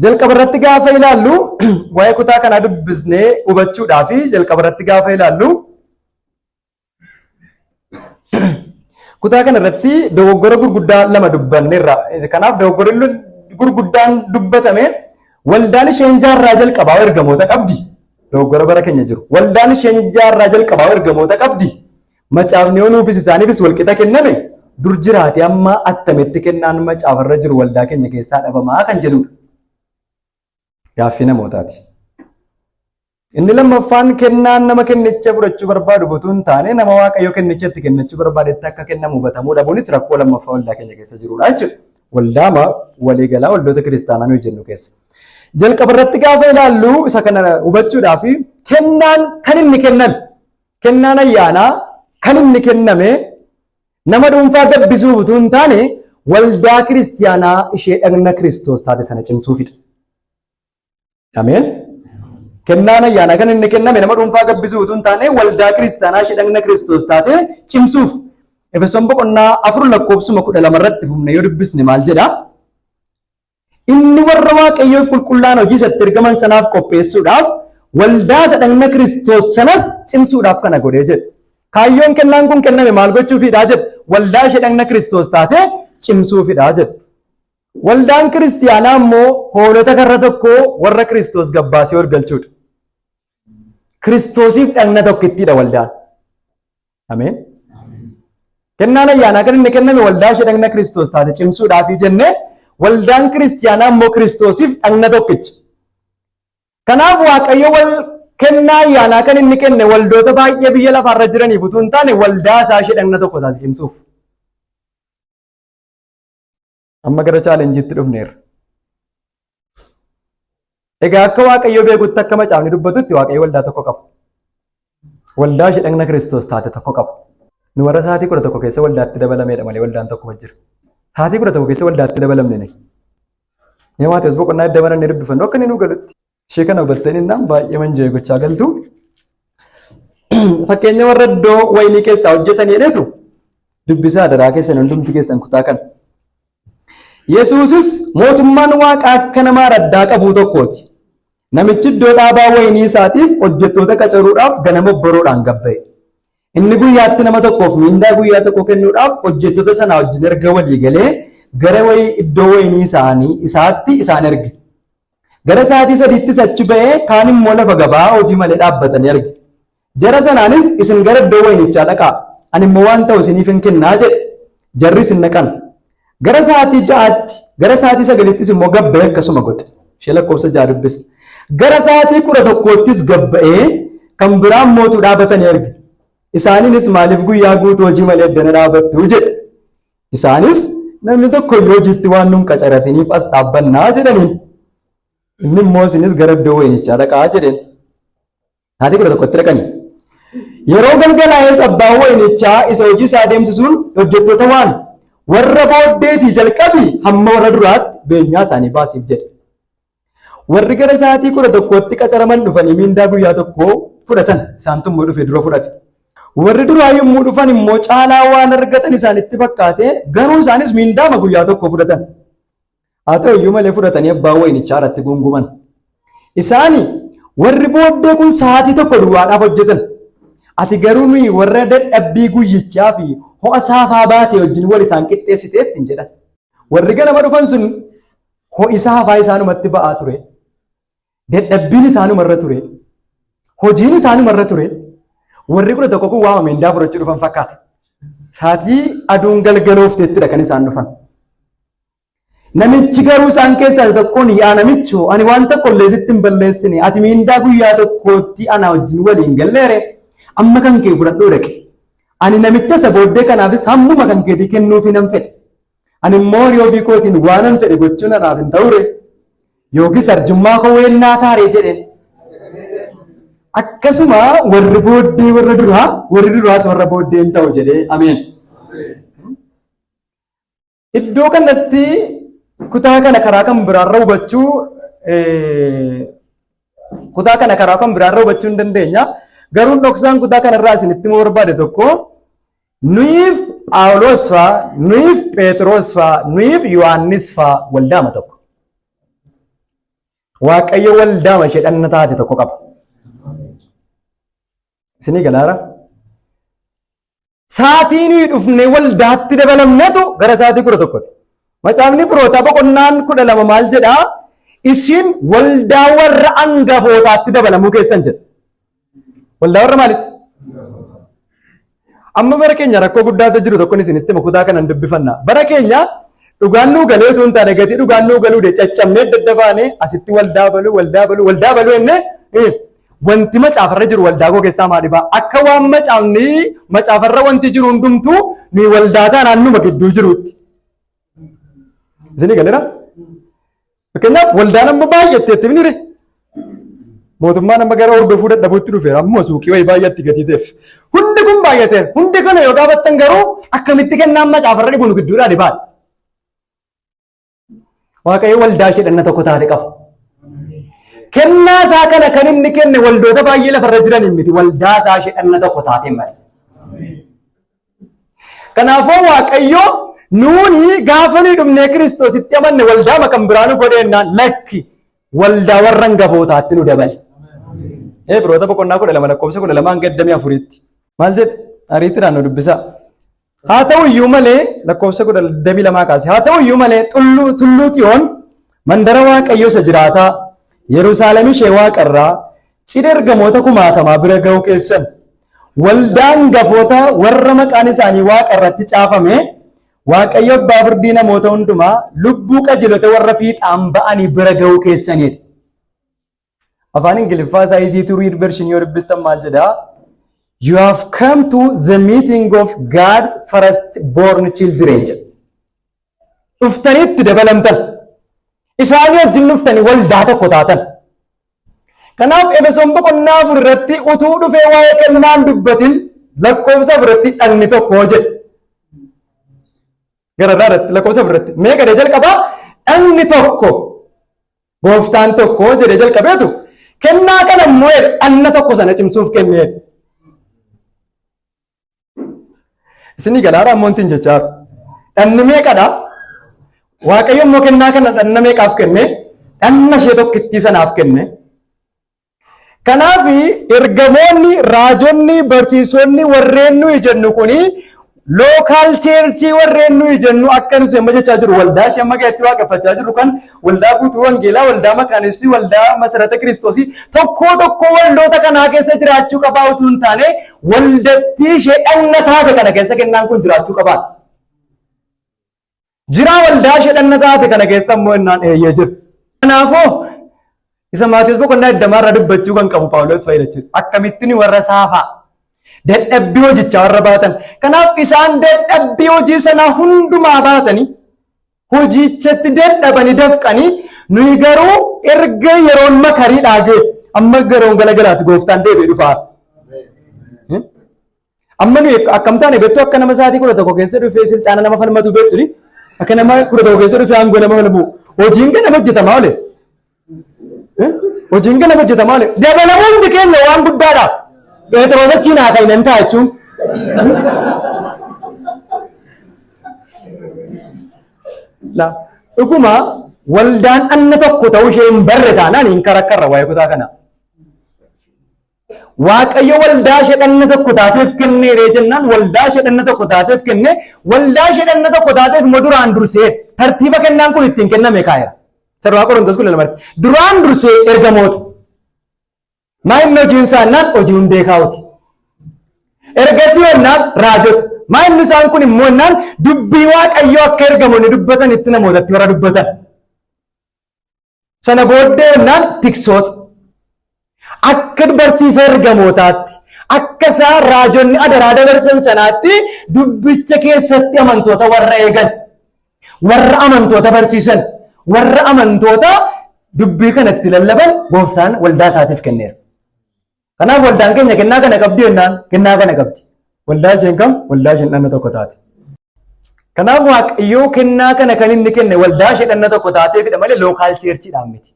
Jalqaba irratti gaafa ilaallu waa'ee kutaa kanaa dubbisnee hubachuudhaaf jalqaba irratti gaafa ilaallu kutaa kana irratti dogoggora gurguddaa lama dubbanneerra. Kanaaf dogoggorri gurguddaan dubbatame waldaan isheen jaarraa jalqabaa ergamoota qabdi. Dogoggora bara keenya jiru. Waldaan isheen jaarraa jalqabaa ergamoota qabdi. Macaafni onuufis isaaniifis walqixa kenname dur jiraate amma attamitti kennaan macaafarra jiru waldaa keenya keessaa dhabamaa kan jedhudha. Gaaffii namootaati. Inni lammaffaan kennaan nama kennicha fudhachuu barbaadu butuu hin taane nama waaqayyo kennichatti kennachuu barbaadetti akka kennamu hubatamuu dhabuunis rakkoo lammaffaa waldaa keenya keessa jirudha jechuudha. Waldaa waliigalaa waldoota kiristaanaa nuyi jennu keessa. Jalqaba irratti gaafa ilaallu isa kana hubachuudhaaf kennaan kan inni kenname, kennaan ayyaanaa kan inni kenname nama dhuunfaa gabbisuuf utuu hin taane waldaa kiristiyaanaa ishee dhagna Kiristoos taate sana cimsuufidha. Ameen. Kennaan ayyaanaa kan inni kenname nama dhuunfaa gabbisuuf utuu hin taane waldaa kiristaanaa ishee dhagna Kiristoos taate cimsuuf. Efesoon boqonnaa 4 lakkoofsuma 12 irratti fufne yoo dubbisne maal jedha? Inni warra waaqayyoof qulqullaan hojii isatti ergaman sanaaf qopheessuudhaaf waldaa isa dhagna Kiristoos sanas cimsuudhaaf kana godhee jedha. Kaayyoon kennaan kun kenname maal gochuufidha jedha? Waldaa ishee dhagna Kiristoos taate cimsuufidha jedha. Waldaan kiristiyaanaa immoo hoolota karra tokko warra Kiristoos gabbaasee ol galchuudha. Kiristoosiif dhagna tokkittiidha waldaan. Ameen. Kennaan ayyaanaa kan inni kenname waldaa ishee dhagna Kiristoos taate cimsuudhaaf jenne waldaan kiristiyaanaa immoo Kiristoosiif dhagna tokkicha. Kanaaf waaqayyo kennaa ayyaanaa kan inni kenne waldoota baay'ee biyya lafaarra jiraniif utuu hin taane waldaa isaa ishee dhagna tokko taasifamsuuf. Amma gara chaalenjiitti dhufneerra. Egaa akka Waaqayyo beekutti akka macaafni dubbatutti Waaqayyo waldaa tokko qaba. Waldaa ishee dhagna Kiristoos taate tokko qaba. Nu warra sa'aatii 11 keessa waldaatti dabalameedha malee waldaan tokko jira. Sa'aatii 11 keessa waldaatti dabalamne nayi. Yoo Maatewos boqonnaa dabalanne dubbifannu akka inni nu galutti. Ishee kana hubattanii innaan baay'ee manjee gochaa galtu. Fakkeenya warra iddoo wayinii keessaa hojjetanii jedhetu dubbisaa daraa keessan hundumti keessan kutaa kana. Yesuusis mootummaan Waaqaa akka nama raddaa qabu tokkooti. Namichi iddoo dhaabaa wayinii isaatiif hojjettoota qacaruudhaaf ganama obboroodhaan gabba'e. Inni guyyaatti nama tokkoof mindaa guyyaa tokko kennuudhaaf hojjettoota sana wajjin erga walii galee gara iddoo wayinii isaatti isaan erge. Gara sa'aatii 3ttis achi ba'ee kaan immoo lafa gabaa hojii malee dhaabbatanii arge. Jara sanaanis isin gara iddoo wayinichaa dhaqaa, ani immoo waan ta'u isiniif hin kennaa jedhe. Jarri isin dhaqan. Gara sa'aatii 6tti, gara sa'aatii 9ttis immoo gabba'ee akkasuma godhe. Ishee lakkoofsa 6 dubbisa. Gara sa'aatii 11ttis gabba'ee kan biraan mootuu dhaabatanii arge. Isaaniinis maaliif guyyaa guutuu hojii malee addana dhaabattu jedhe. Isaanis namni tokko yoo hojiitti waan nun qacaratiniif as dhaabbannaa jedhaniin. Inni immoo isinis gara iddoo wayinichaa dhaqaa jedheen. Sa'aatii 11tti dhaqanii. Yeroo galgalaa'es abbaan wayinichaa isa hojii isaa adeemsisuun hojjettoota waan warra booddeetii jalqabii hamma warra duraatti beenyaa isaanii baasiif jedhe. Warri gara sa'aatii 11tti qacaraman dhufanii mindaa guyyaa tokko fudhatan. Isaantu immoo dhufee dura fudhate. Warri duraa yommuu dhufan immoo caalaa waan argatan isaanitti fakkaate garuu isaanis mindaama guyyaa tokko fudhatan. Haa ta'u iyyuu malee fudhatanii abbaan wayinichaa irratti gunguman. Isaani warri booddee kun sa'aatii tokko duwwaadhaaf hojjetan. Ati garuu nuyi warra dadhabbii guyyichaa fi ho'a saafaa baatee wajjin wal isaan qixxeessiteetti hin jedhan. Warri ganama dhufan sun ho'i saafaa isaanumatti ba'aa ture. Dadhabbiin isaanumarra ture. Hojiin isaanumarra ture. Warri 11 kun waama mindaa fudhachuu dhufan fakkaata. Sa'aatii aduun galgaloofteettidha kan isaan dhufan. Namichi garuu isaan keessaa tokkoon yaa namichoo ani waan tokko illee sitti hin balleessine ati mindaa guyyaa tokkootti ana wajjin waliin galleere amma kan kee fudhadhuu dhaqe. Ani namicha isa booddee kanaafis hammuma kan keetii kennuufi nan fedhe. Ani immoo horii ofii kootiin waanan fedhe gochuun anaaf hin ta'ure yookiis arjummaa koo weennaa taaree jedheen. Akkasuma warri booddee warri duraas warra booddee hin ta'u jedhee ameen. Iddoo kanatti kutaa kana karaa kan biraarra hubachuu hin dandeenya. Garuu dhoksaan kutaa kanarraa isinitti immoo barbaade tokko nuyiif Phaawulos fa'aa, nuyiif Phexros fa'aa, nuyiif Yohaannis fa'aa waldaama tokko. Waaqayyo waldaama ishee dhanna taate tokko qaba. Isinii galaara? Sa'aatii nuyi dhufnee waldaatti dabalamnetu gara sa'aatii 11ti. Macaafni Firoota boqonnaan 12 maal jedhaa? Isin waldaa warra hangafootaatti dabalamuu keessan jedha. Waldaa warra maalitti? Amma bara keenya rakkoo guddaatu jiru tokkon isinitti kutaa kanan dubbifanna. Bara keenya dhugaan nuu galee utuu hin taane gatii dhugaan nuu galuu de caccabnee daddabaanee asitti waldaa baluu enne wanti macaafarra jiru waldaa koo keessaa maali ba'a? Akka waan macaafarra wanti jiru hundumtuu nuyi waldaa taanaan numa gidduu jiruutti. Isinii galeera? Fakkeenyaaf waldaan amma baay'atteetti binire. Mootummaan amma gara hordofuu dadhabuutti dhufeera. Ammoo suuqii wayii baay'atti gatii ta'eef. Hundi kun baay'ateera. Hundi kana yoo gaafattan garuu akkamitti kennaan macaafarra dhibu nu gidduudhaa ni baala. Waaqayyo waldaa ishee dhanna tokko taate qaba. Kennaa isaa kana kan inni kenne waldoota baay'ee lafarra jiraniin miti. Waldaa isaa ishee dhanna tokko taateen malee. Kanaafuu Waaqayyo nuuni gaafa nuyi dhumnee Kiristoositti amanne waldaa kan biraa nu godheennaan lakki waldaa warra hangafootaatti nu dabale. Firoota boqonnaa 12 lakkoofsa 12-24tti. Maal jedhe? Ariitiidhaan nu dubbisa. Haa ta'u iyyuu malee lakkoofsa 12 kaase. Haa ta'u iyyuu malee tulluu Xiyoon mandara Waaqayyo isa jiraataa Yerusaalem ishee waaqarraa cidha ergamoota 1000 bira ga'uu keessan waldaa hangafoota warra maqaan isaanii waaqarratti caafame Waaqayyo abbaa firdii namoota hundumaa lubbuu qajeelota warra fiixaan ba'anii bira ga'uu keessaniidha. afaan ingiliffaa isaa easy to read version yoo dubbistan maal jedha? You have come to the meeting of God's first born children jedha. Dhuftanitti dabalamtan. Isaanii wajjin dhuftanii waldaa tokko taatan. Kanaaf Efesoon boqonnaa 4 irratti utuu dhufee waa'ee kennaan dubbatin lakkoofsa 4 irratti dhagni tokko jedha. Garadaa irratti lakkoofsa 4 irratti mee gadee jalqabaa dhagni tokko gooftaan tokko jedhee jalqabeetu kennaa kana immoo dhagna tokko sana cimsuuf kennee. Isinii galaadhaan moontiin jechaa dhagni meeqadha? Waaqayyo immoo kennaa kana dhagna meeqaaf kenne? Dhagna ishee tokkittii sanaaf kenne. Kanaaf ergamoonni, raajonni, barsiisonni warreen nuyi jennu kuni lookaal cheerchii warreen nuyi jennu akka nuti amma jechaa jiru waldaa ishee amma keessatti waaqeffachaa jiru kan waldaa guutuu wangeelaa, waldaa makaanisii, waldaa masarata kiristoosii tokko waldoota kanaa keessa jiraachuu qabaa utuu hin taane waldattii ishee dhagna taate kana keessa kennaan kun jiraachuu qabaa. Jira waldaa ishee dhagna taate kana keessa immoo innaan eeyyee jiru. Kanaafuu isa Maatiyus boqonnaa 20 irra dubbachuu kan qabu Phaawulos fayyadachuudha. Akkamittiin warra saafaa dadhabbii hojichaa warra baatan. Kanaaf isaan dadhabbii hojii sanaa hundumaa baatanii hojichatti dadhabanii dafqanii nuyi garuu erga yeroon makarii dhaagee amma garoon galagalaatti gooftaan deebi'ee dhufaa. Amma nuyi akkam taane beektuu akka nama sa'aatii 11 keessa dhufee silxaana nama falmatu beektuni akka nama 11 keessa dhufee aangoo nama falmu hojiin kana hojjetamaa oole. Hojiin kana hojjetamaa oole. Dabalamuun keenya waan guddaadha. Phexros achiin haa ka'inaan ta'a jechuun. Dhuguma waldaan dhagna tokko ta'uu ishee hin barre taanaan hin karakkarra waa'ee kutaa kana. Waaqayyo waldaa ishee dhagna tokko taateef kenneeree jennaan waldaa ishee dhagna tokko taateef kenne waldaa ishee dhagna tokko taateef immoo duraan dursee tartiiba kennaan kun ittiin kenname kaa'eera. Sarara Qorontos 12 duraan dursee ergamoota. Maayinni hojiin isaannaan hojii hundee kaa'uti. Ergasii wannaan raajota. Maayinni isaan kun immoo wannaan dubbii waaqayyoo akka ergamoonni dubbatan itti namootatti warra dubbatan. Sana booddee wannaan tiksoota. Akka barsiisa ergamootaatti akka isaan raajonni adaraa dabarsan sanaatti dubbicha keessatti amantoota warra eegan, warra amantoota barsiisan, warra amantoota dubbii kanatti lallaban gooftaan waldaa isaatiif kenneera. Kanaaf waldaan keenya kennaa kana qabdi jennaan kennaa kana qabdi. Waldaa isheen kam? Waldaa isheen dhagna tokko taate. Kanaaf waaqayyoo kennaa kana kan inni kenne waldaa ishee dhagna tokko taateefidha malee lookaal cheerchiidhaan miti.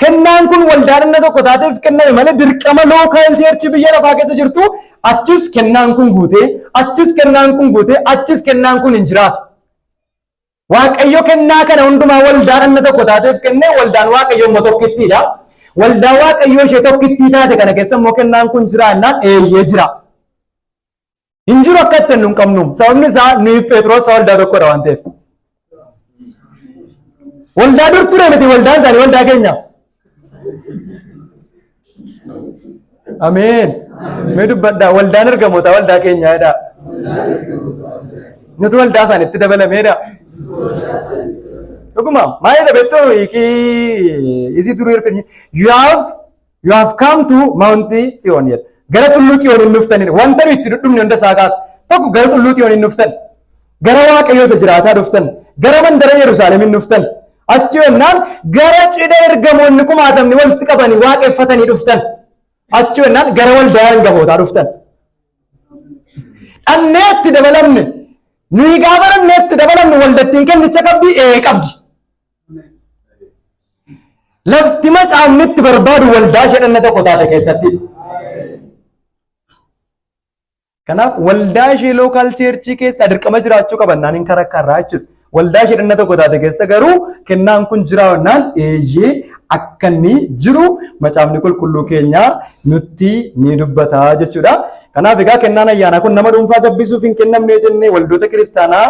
Kennaan kun waldaa dhagna tokko taateef kenname malee dirqama lookaal cheerchii biyya lafaa keessa jirtu achis kennaan kun guutee, achis kennaan kun guutee, achis kennaan kun hin jiraatu. Waaqayyo kennaa kana hundumaa waldaa dhagna tokko taateef kenne waldaan waaqayyoo immoo tokkittiidha. Waldaa waaqayyoo ishee tokkittii taate kana keessa immoo kennaan kun jira jennaan eeyyee jira. Hin jiru akka itti hin qabnu. Sababni isaa nuyi Phexros waldaa tokkodha waan ta'eef. Waldaa dur ture miti waldaan isaanii waldaa keenya. Ameen. Mee dubbadhaa waldaan ergamoota waldaa keenyaadha. Nuti waldaa isaaniitti dabalameedha. Dhuguma maayidha beektoo isii turuu irfanii you have come to Mount Sion jedha. Gara tulluu Xiyoon hin dhuftanii wanta nuyi itti dhudhumne hunda isaa kaasa. Tokko gara tulluu Xiyoon hin dhuftan. Gara waaqayyoo isa jiraataa dhuftan. Gara mandara Yerusaalem hin dhuftan. Achi yennaan gara cidha ergamoonni kumaatamni walitti qabanii waaqeffatanii dhuftan. Achi yennaan gara waldaa ergamootaa dhuftan. Dhannee itti dabalamne nuyi gaafa dhannee itti dabalamne waldattiin kennicha qabdi qabdi. Lafti macaafni itti barbaadu waldaa ishee dhagna tokko taate keessatti. Kanaaf waldaa ishee lookaal cheerchii keessa dirqama jiraachuu qabannaan hin karakkarraa jechuudha. Waldaa ishee dhagna tokko taate keessa garuu kennaan kun jiraannaan eeyyee akka inni jiru macaafni qulqulluu keenya nutti ni dubbata jechuudha. Kanaaf egaa kennaan ayyaanaa kun nama dhuunfaa gabbisuuf hin kennamne jennee waldoota kiristaanaa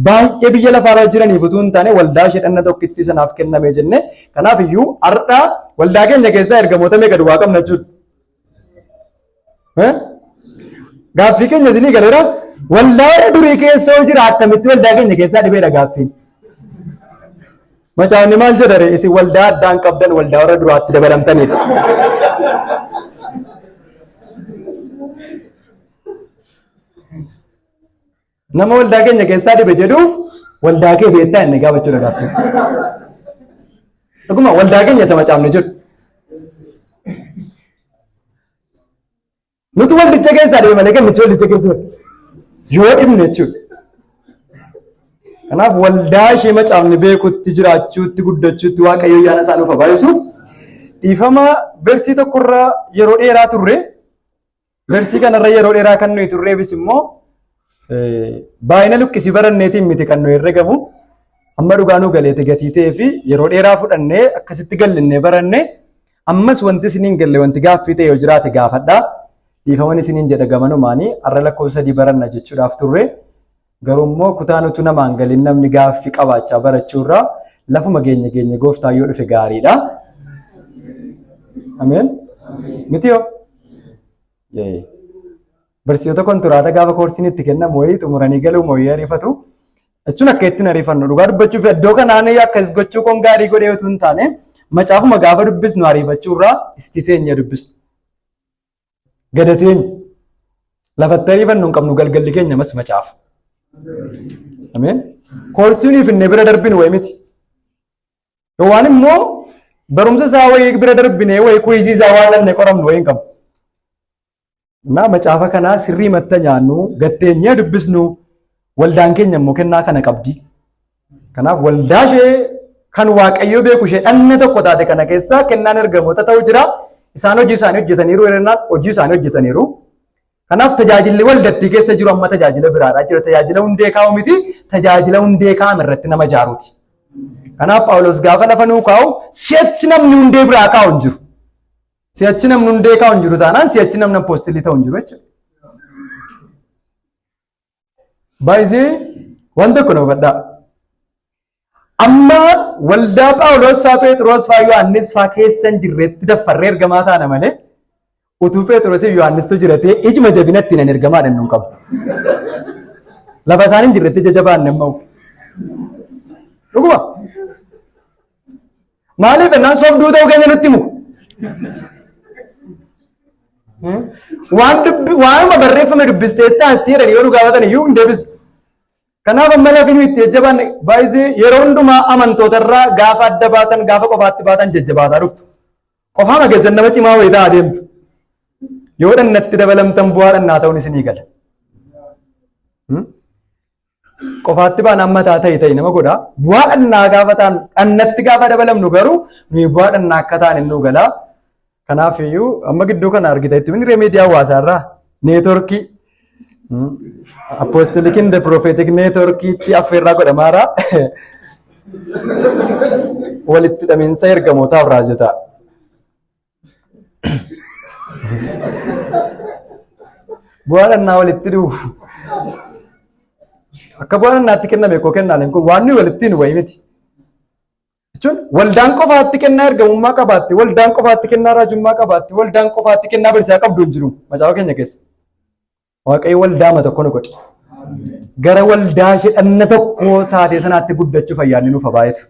baay'ee biyya lafaarra jiraniif utuu hin taane waldaa ishee dhagna tokkittii sanaaf kenname jenne. Kanaaf iyyuu har'a waldaa keenya keessaa ergamoota meeqa duwwaa qabna jechuudha. Gaaffii keenya isinii galeera. Waldaa durii keessa yoo jira akkamitti waldaa keenya keessaa dhibeedha gaaffiin. Macaafni maal jedhare isin waldaa addaan qabdan waldaa warra duraatti dabalamtanidha. Nama waldaa keenya keessaa dhibe jedhuuf waldaa kee beektaa inni gaafachuu gaafate. Dhuguma waldaa keenya isa macaafni jedhu. Nuti waldicha keessaa dhibe malee kan nuti waldicha keessa yoo dhibne jechuudha. Kanaaf waldaa ishee macaafni beekutti jiraachuutti guddachuutti waaqayyo ayyaana isaa nuuf baay'isu dhiifama bersii tokkorra yeroo dheeraa turre bersii kanarra yeroo dheeraa kan nuyi turreefis immoo baay'ina lukkisii baranneetiin miti kan nuyi herregamu amma dhugaa nu galeete gatii ta'ee fi yeroo dheeraa fudhannee akkasitti gallinnee barannee ammas wanti isiniin galle wanti gaaffii ta'e yoo jiraate gaafadhaa dhiifaman isiniin jedha gamanumaanii har'a lakkoofsa 3 baranna jechuudhaaf turre. Garuu immoo kutaan utuu namaan galin namni gaaffii qabaachaa barachuurraa lafuma geenya gooftaa yoo dhufe gaariidha. Ameen. Miti yoo? Barsiisota kontiraata gaafa koorsiin itti kennamu wayii xumuranii galuu wayii ariifatu. Jechuun akka ittiin ariifannu dhugaa dubbachuuf iddoo kanaan akkas gochuu kun gaarii godhee utuu hin taane macaafuma gaafa dubbisnu ariifachuurraa isti teenya dubbisnu. Gadateenya. Lafatti ariifannu hin qabnu galgalli keenya mas macaafa. Ameen. Koorsiiniif inni bira darbinu wayi miti. Waan immoo barumsa isaa wayii bira darbinee wayii kuizii isaa waan dhanne qoramnu wayii hin qabu. Naa macaafa kanaa sirrii matta nyaannu gatteenyee dubbisnu waldaan keenya immoo kennaa kana qabdi. Kanaaf waldaa ishee kan waaqayyo beeku ishee dhanne tokko taate kana keessaa kennaan ergamoota ta'u jira. Isaan hojii isaanii hojjetaniiru yeroo hojii isaanii hojjetaniiru. Kanaaf tajaajilli waldattii keessa jiru amma tajaajila biraadha jira. Tajaajila hundee kaa'u miti, tajaajila hundee kaa'ame irratti nama jaaruuti. Kanaaf Phaawulos gaafa lafa nuu kaa'u si'achi namni hundee biraa kaa'u hin jiru. Si'achi namni hundee kaa'u hin jiru taanaan si'achi namni apoostilii ta'u hin jiru jechuudha. Baay'isee wanta kun hubadhaa. Amma waldaa Phaawulos fa'aa Phexros fa'aa Yohaannis fa'aa keessa hin jirretti daffarree ergamaa taana malee. Utuu Phexros fi Yohaannistu jiratee ijuma jabinatti nan ergamaa dhannuun qabu. Lafa isaan hin jirretti jajabaan nama hubatu. Dhuguma. Maaliif ennaan sobduu ta'uu keenya nutti himu? Waanuma barreeffame dubbistee taasisee jedhanii yoo nu gaafatan iyyuu hin deebisu. Kanaaf amma lafi nu itti jajjabaan baay'isee yeroo hundumaa amantootarraa gaafa adda baatan gaafa qofaatti baatan jajjabaataa dhuftu. Qofaa mageessan nama cimaa wayii ta'aa deemtu. Yoo dhannatti dabalamtan bu'aa dhannaa ta'uun isinii gala. Qofaatti baan amma ta'e nama godha. Bu'aa dhannaa gaafa ta'an dhannatti gaafa dabalamnu garuu nuyi bu'aa dhannaa akka ta'an hin nu gala. Kanaaf iyyuu amma gidduu kana argita itti minni remeedii hawaasaarraa neetworkii apostolic and prophetic neetworkiitti affeerraa godhamaara. Walitti hidhamiinsa ergamootaaf raajotaa. Bu'aa dhannaa walitti dhufu. Akka bu'aa dhannaatti kenname koo kennaan kun waan nuyi walitti hin wayi miti. Jechuun waldaan qofaatti kennaa ergamummaa qabaatti, waldaan qofaatti kennaa raajummaa qabaatti, waldaan qofaatti kennaa barsiisaa qabdu hin jiru macaafa keenya keessa. Waaqayyo waldaama tokko nu godhe. Gara waldaa ishee dhanna tokko taatee sanaatti guddachuuf ayyaanni nuuf haa baay'atu.